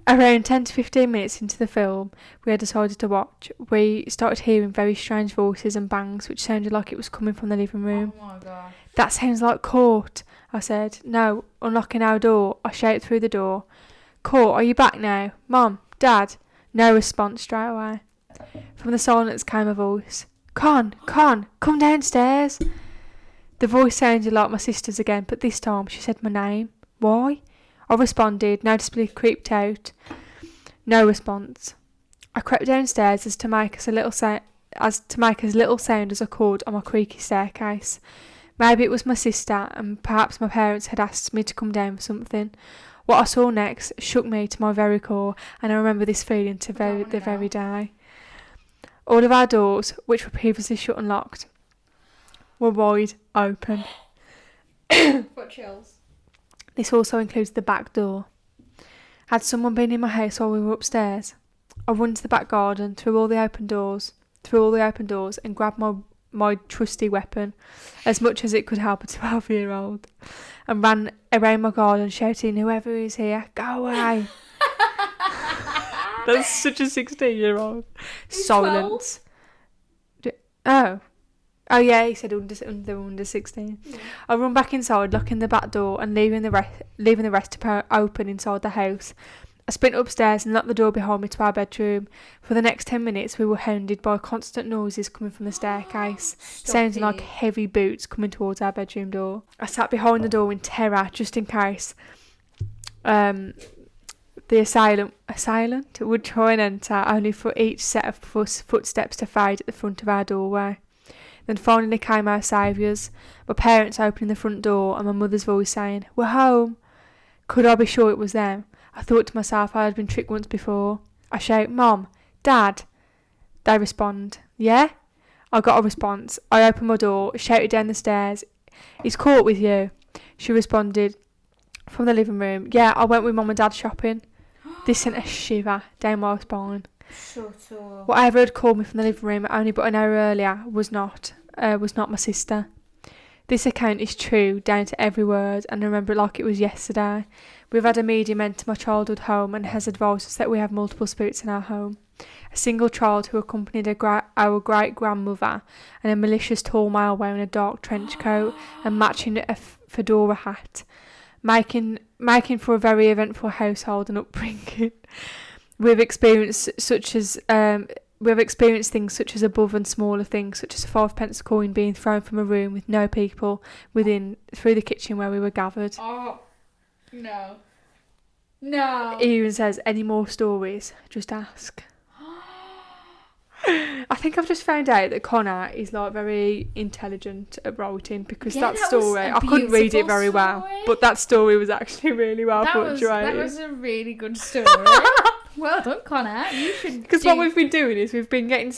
Speaker 1: Around 10 to 15 minutes into the film we had decided to watch, we started hearing very strange voices and bangs which sounded like it was coming from the living room.
Speaker 2: Oh my god.
Speaker 1: That sounds like Court, I said. No, unlocking our door, I shouted through the door. Court, are you back now? Mum? Dad? No response straight away. From the silence came a voice. Con, come downstairs. The voice sounded like my sister's again, but this time she said my name. Why? I responded, noticeably creeped out. No response. I crept downstairs as to make as little sound as I could on my creaky staircase. Maybe it was my sister, and perhaps my parents had asked me to come down for something. What I saw next shook me to my very core, and I remember this feeling to the very day. All of our doors, which were previously shut and locked, were wide open.
Speaker 2: What chills?
Speaker 1: This also includes the back door. Had someone been in my house while we were upstairs? I ran to the back garden, through all the open doors, and grabbed my trusty weapon, as much as it could help a 12-year-old, and ran around my garden shouting, "Whoever is here, go away!" That's such a 16-year-old. Silence. Oh yeah, he said under 16. Yeah. I run back inside, locking the back door and leaving the rest to open inside the house. I sprint upstairs and locked the door behind me to our bedroom. For the next 10 minutes, we were hounded by constant noises coming from the staircase, sounding like heavy boots coming towards our bedroom door. I sat behind the door in terror, just in case the assailant would try and enter, only for each set of footsteps to fade at the front of our doorway. Then finally came our saviours, my parents opening the front door and my mother's voice saying, "We're home." Could I be sure it was them? I thought to myself I had been tricked once before. I shout, "Mom, Dad." They respond, "Yeah?" I got a response. I opened my door, shouted down the stairs, "Is Court with you?" She responded from the living room, "Yeah, I went with Mum and Dad shopping." This sent a shiver down my spine.
Speaker 2: Shut up.
Speaker 1: Whatever had called me from the living room only but an hour earlier was not my sister. This account is true down to every word, and I remember it like it was yesterday. We've had a medium enter my childhood home and has advised us that we have multiple spirits in our home. A single child who accompanied our great-grandmother, and a malicious tall male wearing a dark trench coat and matching a fedora hat, making for a very eventful household and upbringing. We've experienced things such as above and smaller things, such as a 5-pence coin being thrown from a room with no people within through the kitchen where we were gathered.
Speaker 2: Oh, no. No.
Speaker 1: He even says, "Any more stories? Just ask." I think I've just found out that Connor is like very intelligent at writing, because that story, I couldn't read it very well, but that story was actually really well portrayed.
Speaker 2: That was a really good story. Well done, Connor. You should.
Speaker 1: Because what we've been doing is I've been getting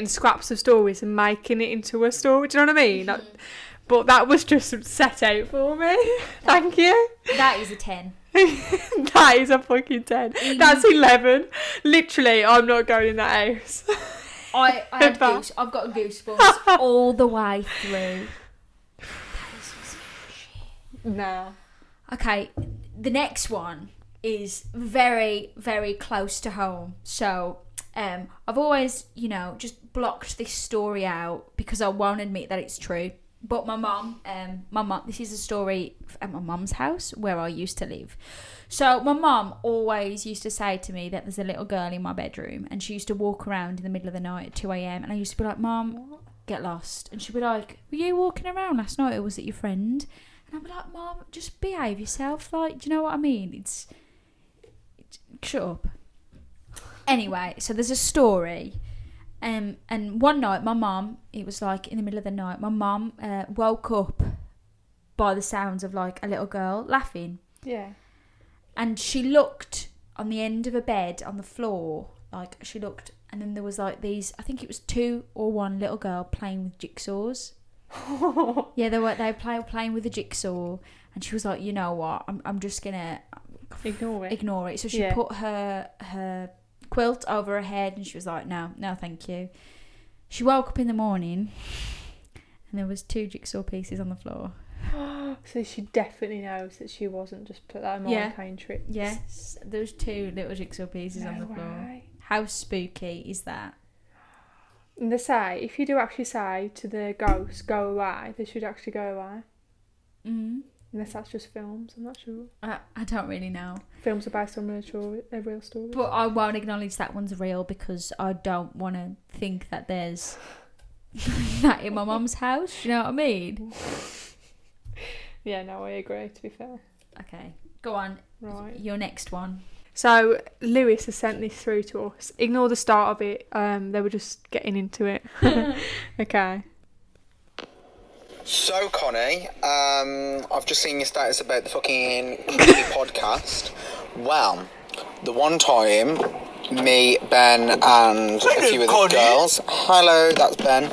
Speaker 1: scraps of stories and making it into a story. Do you know what I mean? But but that was just set out for me. Thank you.
Speaker 2: That is a 10.
Speaker 1: That is a fucking 10. That's 11. Literally, I'm not going in that house.
Speaker 2: I've got goosebumps all the way through. That is some shit.
Speaker 1: Nah.
Speaker 2: Okay, the next one is very, very close to home. So, I've always, just blocked this story out because I won't admit that it's true. But my mum, this is a story at my mum's house where I used to live. So my mum always used to say to me that there's a little girl in my bedroom, and she used to walk around in the middle of the night at 2 a.m. and I used to be like, Mum, get lost. And she'd be like, were you walking around last night, or was it your friend? And I'd be like, Mum, just behave yourself. Like, do you know what I mean? It's shut up. Anyway, so there's a story. And one night, my mum, it was like in the middle of the night, my mum woke up by the sounds of like a little girl laughing.
Speaker 1: Yeah.
Speaker 2: And she looked on the end of a bed on the floor, like she looked, and then there was like these, I think it was 2 or 1 little girl playing with jigsaws. Yeah, they were playing with a jigsaw, and she was like, you know what, I'm just gonna ignore it. So she put her quilt over her head, and she was like, no thank you. She woke up in the morning and there was 2 jigsaw pieces on the floor.
Speaker 1: So she definitely knows that she wasn't just put that in kind trick.
Speaker 2: Yes, there's 2 little jigsaw pieces on the floor. How spooky is that?
Speaker 1: And they say, if you do actually say to the ghost, go away, they should actually go away.
Speaker 2: Mm-hmm.
Speaker 1: Unless that's just films, I'm not sure.
Speaker 2: I don't really know.
Speaker 1: Films are based on a real story.
Speaker 2: But I won't acknowledge that one's real because I don't want to think that there's that in my mum's house. Do you know what I mean?
Speaker 1: Yeah, no, I agree, to be fair.
Speaker 2: Okay, go on.
Speaker 1: Right.
Speaker 2: Your next one.
Speaker 1: So, Lewis has sent this through to us. Ignore the start of it. They were just getting into it. Okay.
Speaker 3: So, Connie, I've just seen your status about the fucking comedy podcast. Well, the one time, me, Ben, and a few of the girls, hello, that's Ben,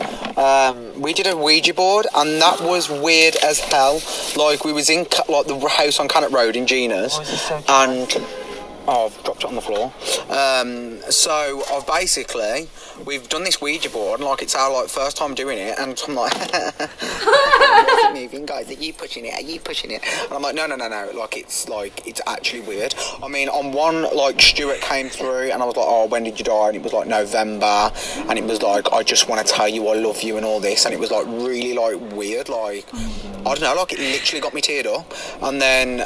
Speaker 3: we did a Ouija board, and that was weird as hell. Like, we was in, like, the house on Cannock Road in Gina's, and... Oh, I've dropped it on the floor. So I've basically, we've done this Ouija board, and like it's our like first time doing it, and I'm like, what's it moving, guys? Are you pushing it? Are you pushing it? And I'm like, no. Like it's actually weird. I mean, on one, like Stuart came through, and I was like, oh, when did you die? And it was like November, and it was like, I just want to tell you I love you and all this, and it was like really like weird, like I don't know, like it literally got me teared up. And then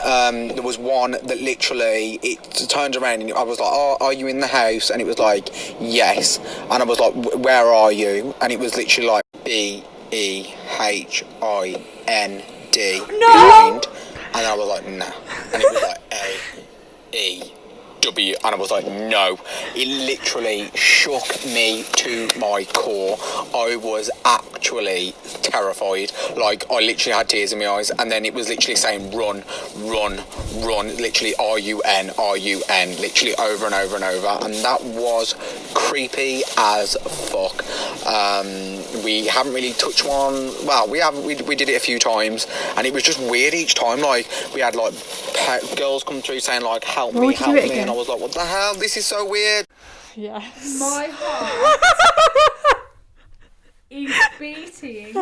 Speaker 3: there was one that literally it turned around and I was like, oh, are you in the house? And it was like, yes. And I was like, where are you? And it was literally like BEHIND.
Speaker 1: No!
Speaker 3: Behind. And I was like, no. And it was like AEW. And I was like, no. It literally shook me to my core. I was actually terrified. Like, I literally had tears in my eyes. And then it was literally saying, run. Literally, R-U-N. Literally over and over and over. And that was creepy as fuck. We haven't really touched one. Well, we did it a few times. And it was just weird each time. Like, we had, like, girls come through saying, like, help me. And I was like, what the hell? This is so weird.
Speaker 1: Yes.
Speaker 2: My heart is beating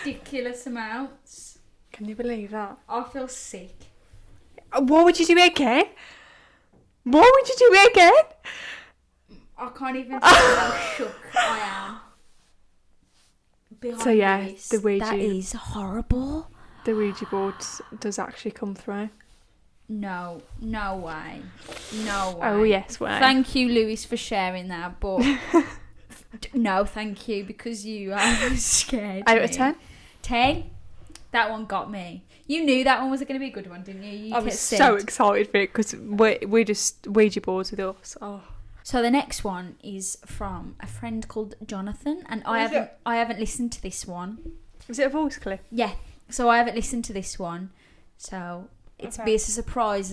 Speaker 2: ridiculous amounts.
Speaker 1: Can you believe that?
Speaker 2: I feel sick.
Speaker 1: What would you do again? What would you do again?
Speaker 2: I can't even tell how shook I am. Behind
Speaker 1: So yeah,
Speaker 2: this.
Speaker 1: the Ouija.
Speaker 2: That is horrible.
Speaker 1: The Ouija board does actually come through.
Speaker 2: No way.
Speaker 1: Oh yes, way.
Speaker 2: Thank you, Lewis, for sharing that, but no, thank you, because you are scared.
Speaker 1: Out of 10?
Speaker 2: 10? That one got me. You knew that one was going to be a good one, didn't you?
Speaker 1: I was so excited for it because we're just Ouija boards with us. Oh.
Speaker 2: So the next one is from a friend called Jonathan, and I haven't listened to this one.
Speaker 1: Is it a voice clip?
Speaker 2: Yeah. So I haven't listened to this one. So it's be as a surprise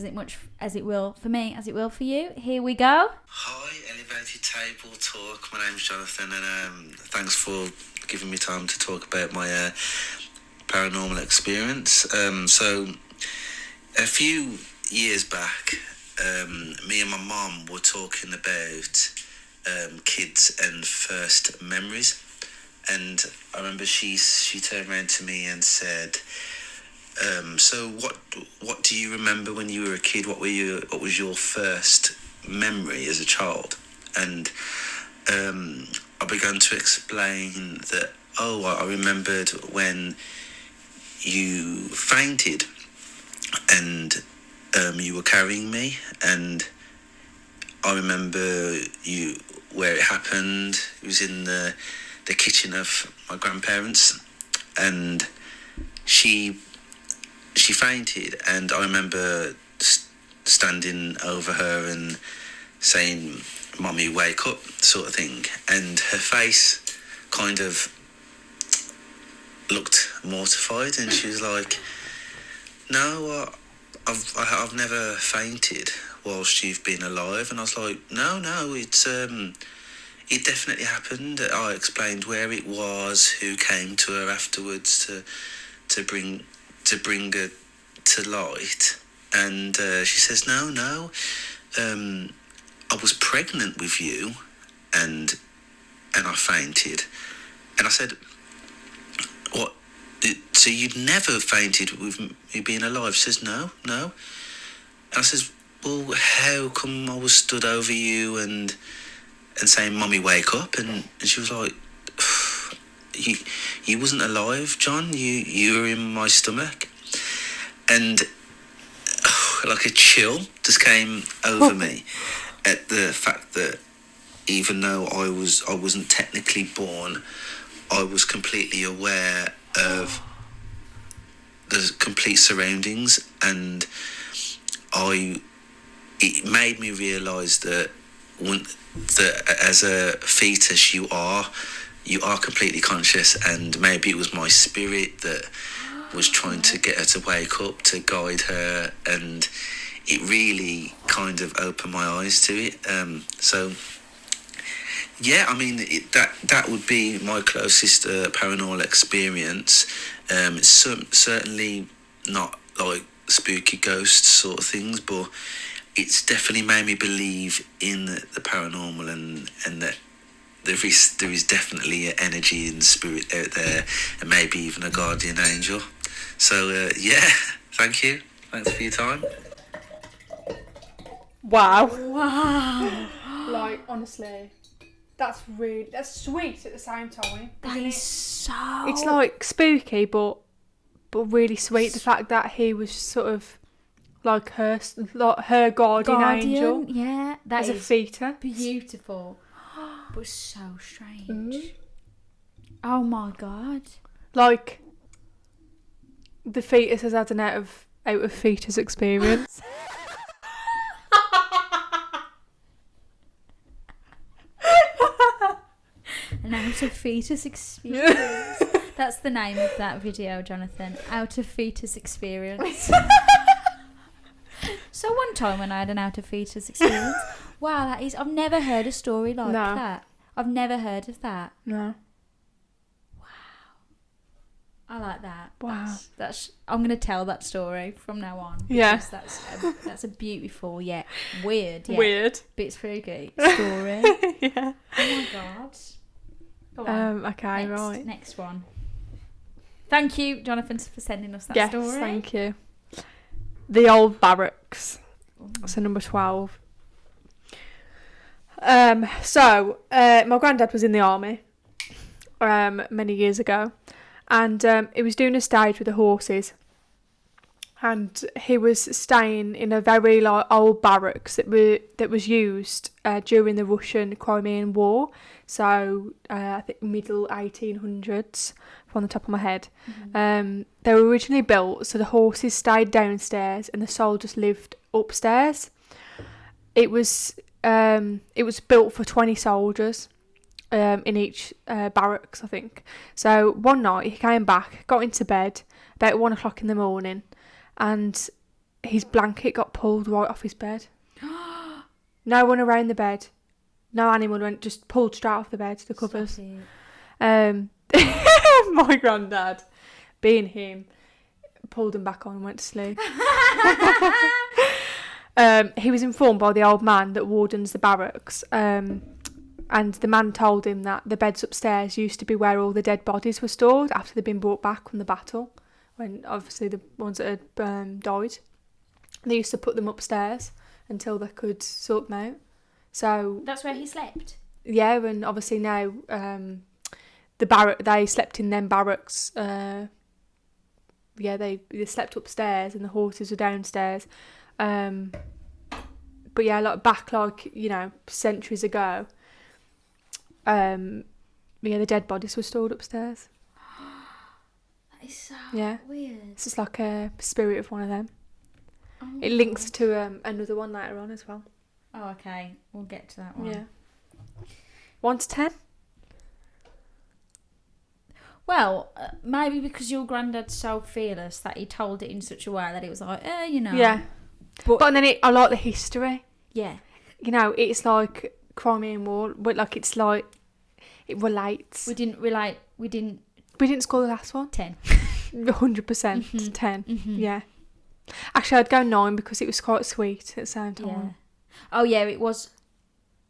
Speaker 2: as it will for me, as it will for you. Here we go.
Speaker 4: Hi, Elevated Table Talk. My name's Jonathan, and thanks for giving me time to talk about my paranormal experience. So, a few years back, me and my mum were talking about kids and first memories, and I remember she turned around to me and said, "So what do you remember when you were a kid? What was your first memory as a child?" And I began to explain that, I remembered when you fainted and you were carrying me, and I remember where it happened. It was in the kitchen of my grandparents, and she fainted, and I remember standing over her and saying, "Mummy, wake up," sort of thing, and her face kind of looked mortified, and she was like, "No, I've never fainted whilst you've been alive." And I was like, no, it's it definitely happened. I explained where it was, who came to her afterwards to bring her to light, and she says, no, I was pregnant with you, and I fainted. And I said, "What? So you'd never fainted with me being alive?" She says, no. And I says, "Well, how come I was stood over you and saying, 'Mummy, wake up'?" And she was like, you wasn't alive, John. You were in my stomach." And like a chill just came over me at the fact that even though I wasn't technically born, I was completely aware of the complete surroundings, and it made me realise that as a fetus you are completely conscious, and maybe it was my spirit that was trying to get her to wake up, to guide her, and it really kind of opened my eyes to it. So yeah, I mean, that would be my closest paranormal experience. It's certainly not like spooky ghosts sort of things, but it's definitely made me believe in the paranormal, and that there is definitely an energy and spirit out there, and maybe even a guardian angel. So yeah, thank you. Thanks for your time.
Speaker 1: Wow.
Speaker 2: Wow.
Speaker 1: Like, honestly, that's sweet at the same time.
Speaker 2: That is so...
Speaker 1: It's like spooky, but really sweet. The fact that he was sort of like her guardian angel.
Speaker 2: Yeah, that
Speaker 1: as
Speaker 2: is
Speaker 1: a fetus.
Speaker 2: beautiful, but so strange. Oh my god!
Speaker 1: Like, the fetus has had an out of fetus experience.
Speaker 2: An out of fetus experience. That's the name of that video, Jonathan. Out of fetus experience. So one time when I had an out of fetus experience, wow, that is... I've never heard a story like that. I've never heard of that.
Speaker 1: No.
Speaker 2: Wow. I like that.
Speaker 1: Wow.
Speaker 2: That's I'm going to tell that story from now on.
Speaker 1: Yeah.
Speaker 2: That's a beautiful yet weird.
Speaker 1: Weird.
Speaker 2: Bit spooky story.
Speaker 1: Yeah.
Speaker 2: Oh my god. Go on.
Speaker 1: Okay, right.
Speaker 2: Next one. Thank you, Jonathan, for sending us that story.
Speaker 1: Yes, thank you. The old barracks. So number 12. So my granddad was in the army many years ago, and he was doing a stage with the horses, and he was staying in a very old barracks that was used during the Russian-Crimean War. So I think middle 1800s, from the top of my head.
Speaker 2: Mm-hmm.
Speaker 1: They were originally built so the horses stayed downstairs and the soldiers lived upstairs. It was built for 20 soldiers in each barracks, I think. So one night he came back, got into bed about 1 o'clock in the morning, and his blanket got pulled right off his bed. No one around the bed. No animal went, just pulled straight off the bed, the covers. My granddad, being him, pulled him back on and went to sleep. He was informed by the old man that wardens the barracks, and the man told him that the beds upstairs used to be where all the dead bodies were stored after they'd been brought back from the battle, when obviously the ones that had died. They used to put them upstairs until they could sort them out. So
Speaker 2: That's where he slept?
Speaker 1: yeah, and obviously now they slept in them barracks. They slept upstairs and the horses were downstairs. But yeah, like back, like, you know, centuries ago, the dead bodies were stored upstairs.
Speaker 2: That is so
Speaker 1: Yeah.
Speaker 2: weird.
Speaker 1: It's just like a spirit of one of them.
Speaker 2: Oh,
Speaker 1: It links to another one later on as well.
Speaker 2: Oh, okay. We'll get to that one.
Speaker 1: Yeah. 1 to 10?
Speaker 2: Well, maybe because your granddad's so fearless that he told it in such a way that it was like, you know.
Speaker 1: Yeah. But then I like the history.
Speaker 2: Yeah.
Speaker 1: You know, it's like Crimean War, but like it's like it relates.
Speaker 2: We didn't
Speaker 1: We didn't score the last one.
Speaker 2: 10.
Speaker 1: 100% 10. Yeah. Actually, I'd go 9 because it was quite sweet at the same time.
Speaker 2: Yeah. Oh, yeah, it was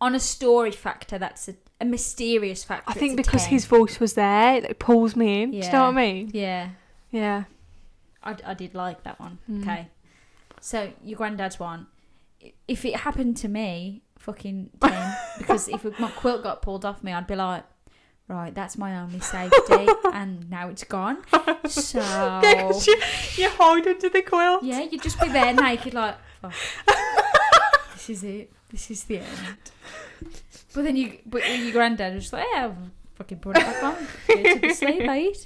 Speaker 2: on a story factor. That's a mysterious factor.
Speaker 1: I think
Speaker 2: it's a
Speaker 1: because
Speaker 2: 10.
Speaker 1: his voice was there, it pulls me in. Do you know what I mean?
Speaker 2: Yeah.
Speaker 1: Yeah.
Speaker 2: I did like that one.
Speaker 1: Mm.
Speaker 2: Okay. So, your granddad's one. If it happened to me, fucking 10. Because if my quilt got pulled off me, I'd be like, right, that's my only safety. And now it's gone. So...
Speaker 1: Yeah, 'cause you hide under the quilt.
Speaker 2: Yeah, you'd just be there naked like, fuck. This is it. This is the end. But then your granddad was just like, yeah, I'll fucking put it back on. Go to sleep, mate.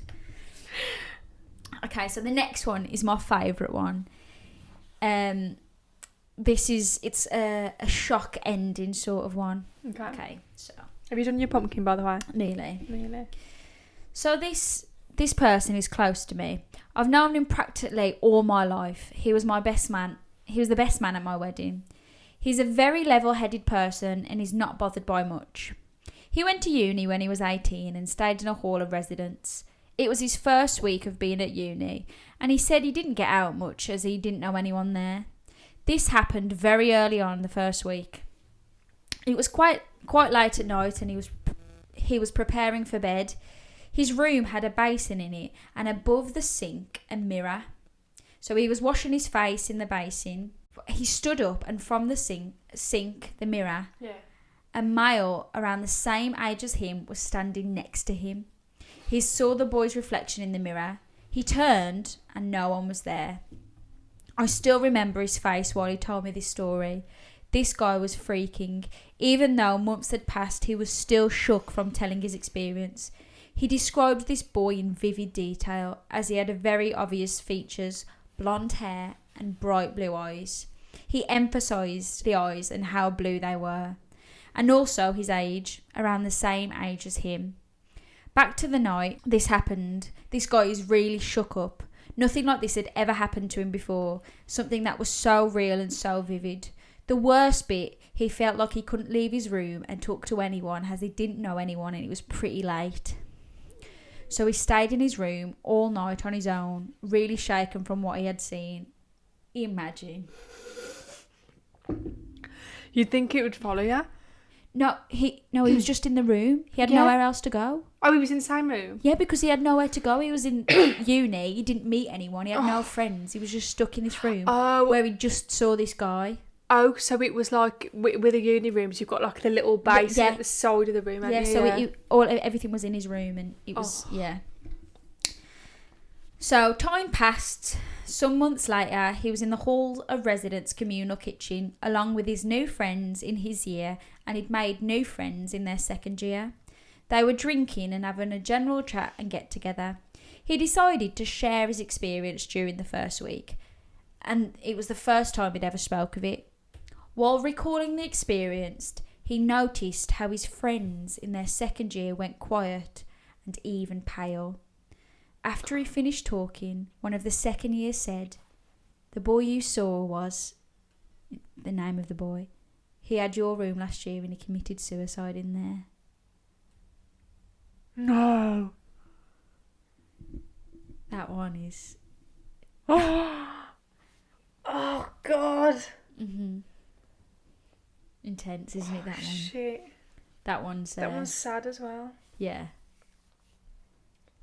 Speaker 2: Okay, so the next one is my favourite one. It's a shock ending sort of one. Okay, so.
Speaker 1: Have you done your pumpkin, by the way?
Speaker 2: Nearly. So this person is close to me. I've known him practically all my life. He was my best man. He was the best man at my wedding. He's a very level-headed person and is not bothered by much. He went to uni when he was 18 and stayed in a hall of residence. It was his first week of being at uni, and he said he didn't get out much as he didn't know anyone there. This happened very early on the first week. It was quite late at night and he was preparing for bed. His room had a basin in it and above the sink a mirror. So he was washing his face in the basin. He stood up and from the sink, the mirror, a male around the same age as him was standing next to him. He saw the boy's reflection in the mirror. He turned and no one was there. I still remember his face while he told me this story. This guy was freaking. Even though months had passed, he was still shook from telling his experience. He described this boy in vivid detail as he had very obvious features, blonde hair and bright blue eyes. He emphasised the eyes and how blue they were. And also his age, around the same age as him. Back to the night this happened, this guy is really shook up. Nothing like this had ever happened to him before. Something that was so real and so vivid. The worst bit, he felt like he couldn't leave his room and talk to anyone as he didn't know anyone and it was pretty late. So he stayed in his room all night on his own, really shaken from what he had seen. Imagine.
Speaker 1: You'd think it would follow you?
Speaker 2: No, he was just in the room. He had nowhere else to go.
Speaker 1: Oh, he was in the same room?
Speaker 2: Yeah, because he had nowhere to go. He was in uni. He didn't meet anyone. He had no friends. He was just stuck in this room where he just saw this guy.
Speaker 1: Oh, so it was like with the uni rooms, you've got like the little basin at the side of the room.
Speaker 2: Yeah, so everything was in his room and it was, yeah. So time passed. Some months later, he was in the hall of residence communal kitchen along with his new friends in his year, and he'd made new friends in their second year. They were drinking and having a general chat and get together. He decided to share his experience during the first week, and it was the first time he'd ever spoke of it. While recalling the experience, he noticed how his friends in their second year went quiet and even pale. After he finished talking, one of the second year said, "The boy you saw was," the name of the boy, "he had your room last year and he committed suicide in there."
Speaker 1: No.
Speaker 2: That one is.
Speaker 1: Oh God.
Speaker 2: Intense, isn't it? That one.
Speaker 1: Shit.
Speaker 2: That one's.
Speaker 1: That one's sad as well.
Speaker 2: Yeah.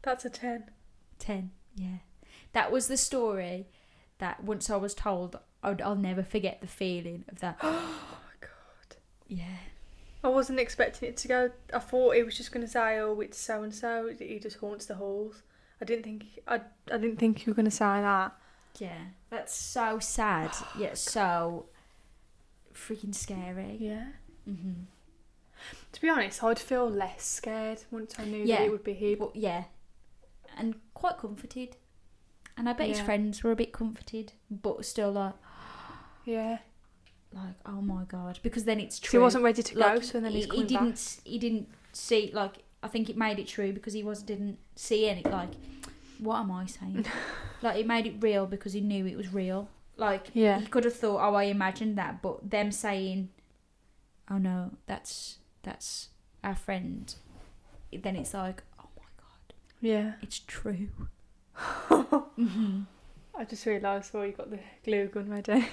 Speaker 1: That's a 10.
Speaker 2: 10. Yeah. That was the story that once I was told, I'll never forget the feeling of that.
Speaker 1: Oh my God.
Speaker 2: Yeah.
Speaker 1: I wasn't expecting it to go. I thought it was just going to say, "Oh, it's so and so. He just haunts the halls." I didn't think you were going to say that.
Speaker 2: Yeah. That's so sad, yet so freaking scary.
Speaker 1: Yeah. To be honest, I'd feel less scared once I knew that it would be him.
Speaker 2: But yeah. And quite comforted. And I bet his
Speaker 1: Yeah.
Speaker 2: friends were a bit comforted, but still like,
Speaker 1: Yeah.
Speaker 2: like, oh my God, because then it's true.
Speaker 1: So he wasn't ready to go,
Speaker 2: Like,
Speaker 1: so then he's coming
Speaker 2: didn't,
Speaker 1: back.
Speaker 2: He didn't see, like, I think it made it true because he didn't see any, like, what am I saying? Like, it made it real because he knew it was real. Like,
Speaker 1: Yeah.
Speaker 2: he could have thought, oh, I imagined that, but them saying, oh no, that's our friend, then it's like, oh my God,
Speaker 1: Yeah.
Speaker 2: it's true.
Speaker 1: I just realised you got the glue gun ready.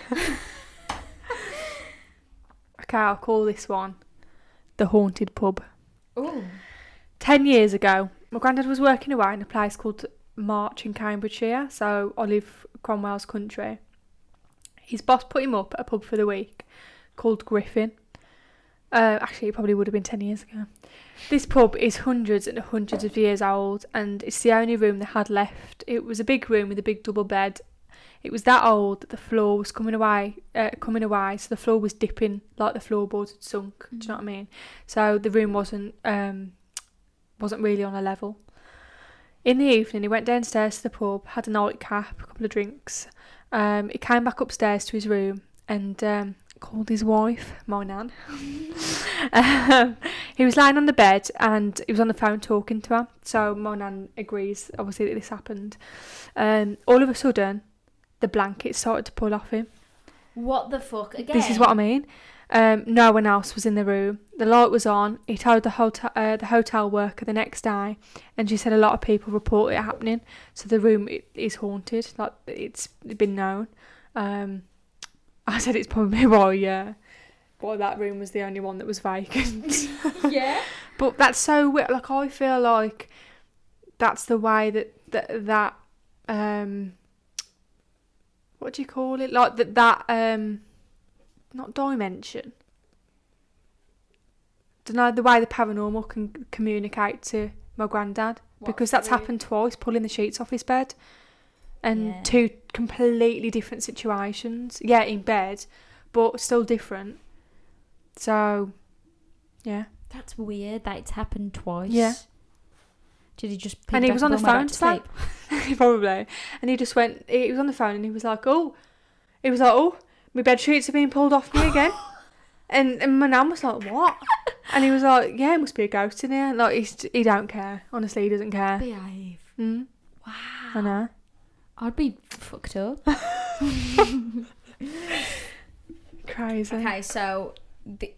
Speaker 1: Okay, I'll call this one The Haunted Pub.
Speaker 2: Oh.
Speaker 1: 10 years ago, my granddad was working away in a place called March in Cambridgeshire, so Olive Cromwell's country. His boss put him up at a pub for the week called Griffin. Actually, it probably would have been 10 years ago. This pub is hundreds and hundreds of years old, and it's the only room they had left. It was a big room with a big double bed. It was that old that the floor was coming away, so the floor was dipping, like the floorboards had sunk. Do you know what I mean? So the room wasn't really on a level. In the evening, he went downstairs to the pub, had a nightcap, a couple of drinks. He came back upstairs to his room and called his wife, my nan. He was lying on the bed and he was on the phone talking to her. So my nan agrees, obviously, that this happened. All of a sudden, the blanket started to pull off him.
Speaker 2: What the fuck? Again?
Speaker 1: This is what I mean. No one else was in the room. The light was on. He told the hotel worker the next day, and she said a lot of people report it happening. So the room is haunted. Like, it's been known. I said it's probably why that room was the only one that was vacant.
Speaker 2: Yeah.
Speaker 1: But that's so weird. Like, I feel like that's the way that what do you call it? Like that not dimension. Don't know, the way the paranormal can communicate to my granddad, because that's happened twice, pulling the sheets off his bed, and two completely different situations. Yeah, in bed, but still different. So, yeah.
Speaker 2: That's weird that it's happened twice.
Speaker 1: Yeah.
Speaker 2: Did he just pick
Speaker 1: And he
Speaker 2: back
Speaker 1: was
Speaker 2: up
Speaker 1: on the
Speaker 2: and went
Speaker 1: phone
Speaker 2: back to sleep?
Speaker 1: probably. And he just went, he was on the phone and he was like, oh, my bed sheets are being pulled off me again. and my nan was like, what? And he was like, yeah, it must be a ghost in here. Like, he don't care. Honestly, he doesn't care.
Speaker 2: Behave.
Speaker 1: Mm.
Speaker 2: Wow.
Speaker 1: I know.
Speaker 2: I'd be fucked up.
Speaker 1: Crazy.
Speaker 2: Okay, so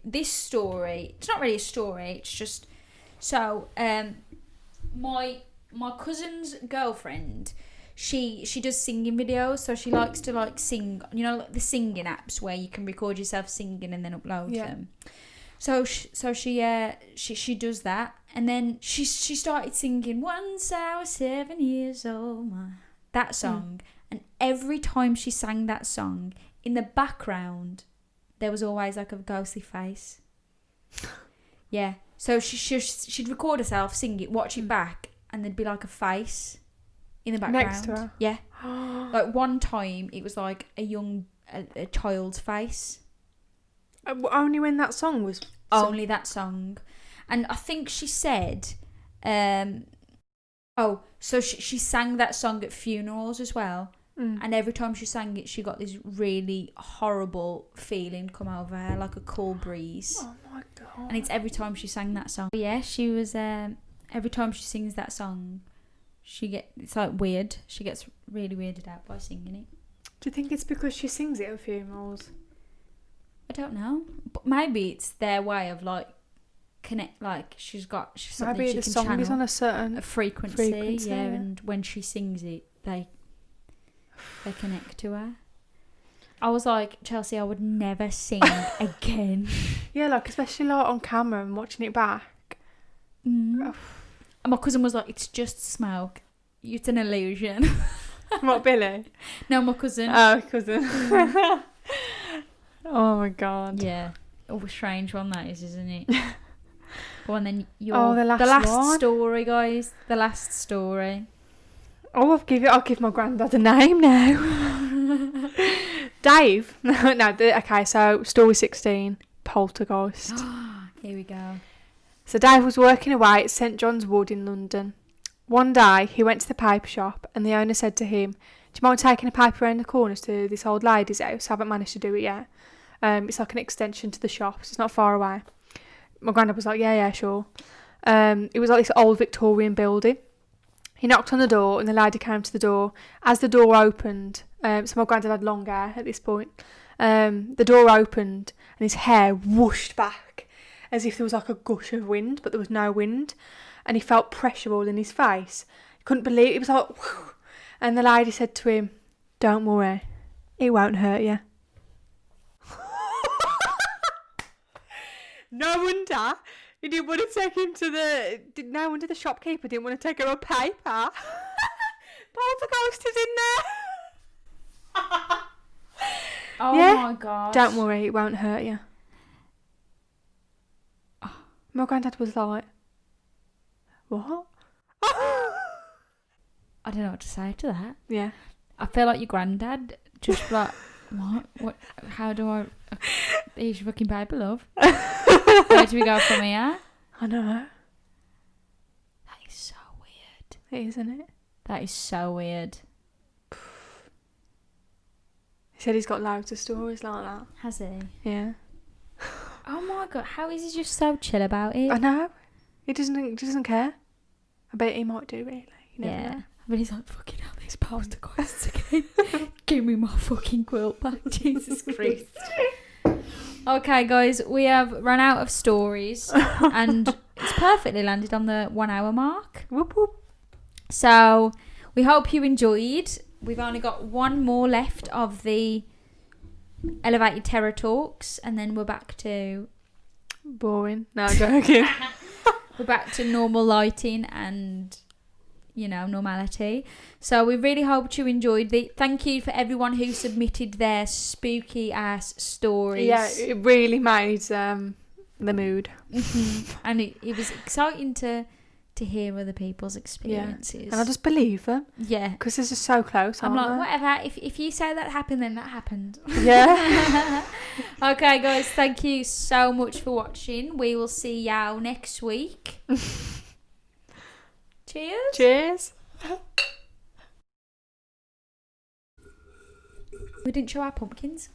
Speaker 2: this story, it's not really a story, it's just, so, my cousin's girlfriend, she does singing videos, so she likes to, like, sing, you know, like the singing apps where you can record yourself singing and then upload them. So she does that, and then she started singing "Once I Was 7 years old," that song, and every time she sang that song, in the background, there was always like a ghostly face. Yeah, so she'd record herself, sing it, watch it back, and there'd be like a face in the background.
Speaker 1: Next to her.
Speaker 2: Yeah. Like one time, it was like a child's face.
Speaker 1: Only when that song was...
Speaker 2: Only that song. And I think she said... so she sang that song at funerals as well. And every time she sang it, she got this really horrible feeling come over her, like a cool breeze.
Speaker 1: Oh my God.
Speaker 2: And it's every time she sang that song. Yeah, she was... every time she sings that song, it's like weird. She gets really weirded out by singing it.
Speaker 1: Do you think it's because she sings it at funerals?
Speaker 2: I don't know, but maybe it's their way of like connect. Like she's something
Speaker 1: Maybe
Speaker 2: she
Speaker 1: the
Speaker 2: can
Speaker 1: song
Speaker 2: channel
Speaker 1: is on a certain
Speaker 2: frequency. Yeah,
Speaker 1: yeah.
Speaker 2: and when she sings it, they connect to her. I was like, Chelsea, I would never sing again.
Speaker 1: Yeah, like, especially like on camera and watching it back.
Speaker 2: And my cousin was like, it's just smoke. It's an illusion.
Speaker 1: What, Billy?
Speaker 2: No, my cousin.
Speaker 1: Oh, cousin. Oh my god.
Speaker 2: Yeah. Oh, a strange one that is, isn't it? Go on then.
Speaker 1: The last one?
Speaker 2: Story, guys. The last story.
Speaker 1: Oh, I'll give my granddad a name now. Dave. Okay, so story 16, poltergeist.
Speaker 2: Here we go.
Speaker 1: So Dave was working away at St John's Wood in London. One day, he went to the paper shop and the owner said to him, do you mind taking a paper around the corners to this old lady's house? I haven't managed to do it yet. It's like an extension to the shop, so it's not far away. My granddad was like, yeah, sure. It was like this old Victorian building. He knocked on the door and the lady came to the door. As the door opened, so my granddad had long hair at this point, the door opened and his hair whooshed back as if there was like a gush of wind, but there was no wind. And he felt pressure all in his face. He couldn't believe it. It was like, whew. And the lady said to him, don't worry, it won't hurt you. No wonder he didn't want to take him to no wonder the shopkeeper didn't want to take him a paper. Poltergeist is in there.
Speaker 2: Oh
Speaker 1: Yeah?
Speaker 2: my god.
Speaker 1: Don't worry, it won't hurt you. My granddad was like, what?
Speaker 2: I don't know what to say to that.
Speaker 1: Yeah.
Speaker 2: I feel like your granddad just like, what? How do I... Here's your fucking paper, love. Where do we go from here?
Speaker 1: I know.
Speaker 2: That is so weird.
Speaker 1: It is, isn't it?
Speaker 2: That is so weird.
Speaker 1: He said he's got loads of stories like that.
Speaker 2: Has he?
Speaker 1: Yeah.
Speaker 2: Oh my god, how is he just so chill about it?
Speaker 1: I know. He doesn't care. I bet he might do, really. You never
Speaker 2: Yeah.
Speaker 1: know.
Speaker 2: But he's like, fucking hell, these poltergeists again. Give me my fucking quilt back, Jesus Christ. Okay, guys, we have run out of stories and it's perfectly landed on the 1 hour mark.
Speaker 1: Whoop whoop.
Speaker 2: So we hope you enjoyed. We've only got one more left of the elevated terror talks and then we're back to...
Speaker 1: Boring. No, joking.
Speaker 2: We're back to normal lighting and, you know, normality. So we really hoped you enjoyed it. Thank you for everyone who submitted their spooky ass stories.
Speaker 1: Yeah, it really made the mood.
Speaker 2: And it was exciting to hear other people's experiences.
Speaker 1: And I just believe them.
Speaker 2: Yeah.
Speaker 1: Because this is so close.
Speaker 2: I'm like,
Speaker 1: aren't
Speaker 2: whatever. If you say that happened, then that happened.
Speaker 1: they? Yeah.
Speaker 2: Okay, guys. Thank you so much for watching. We will see y'all next week. Cheers.
Speaker 1: Cheers.
Speaker 2: We didn't show our pumpkins.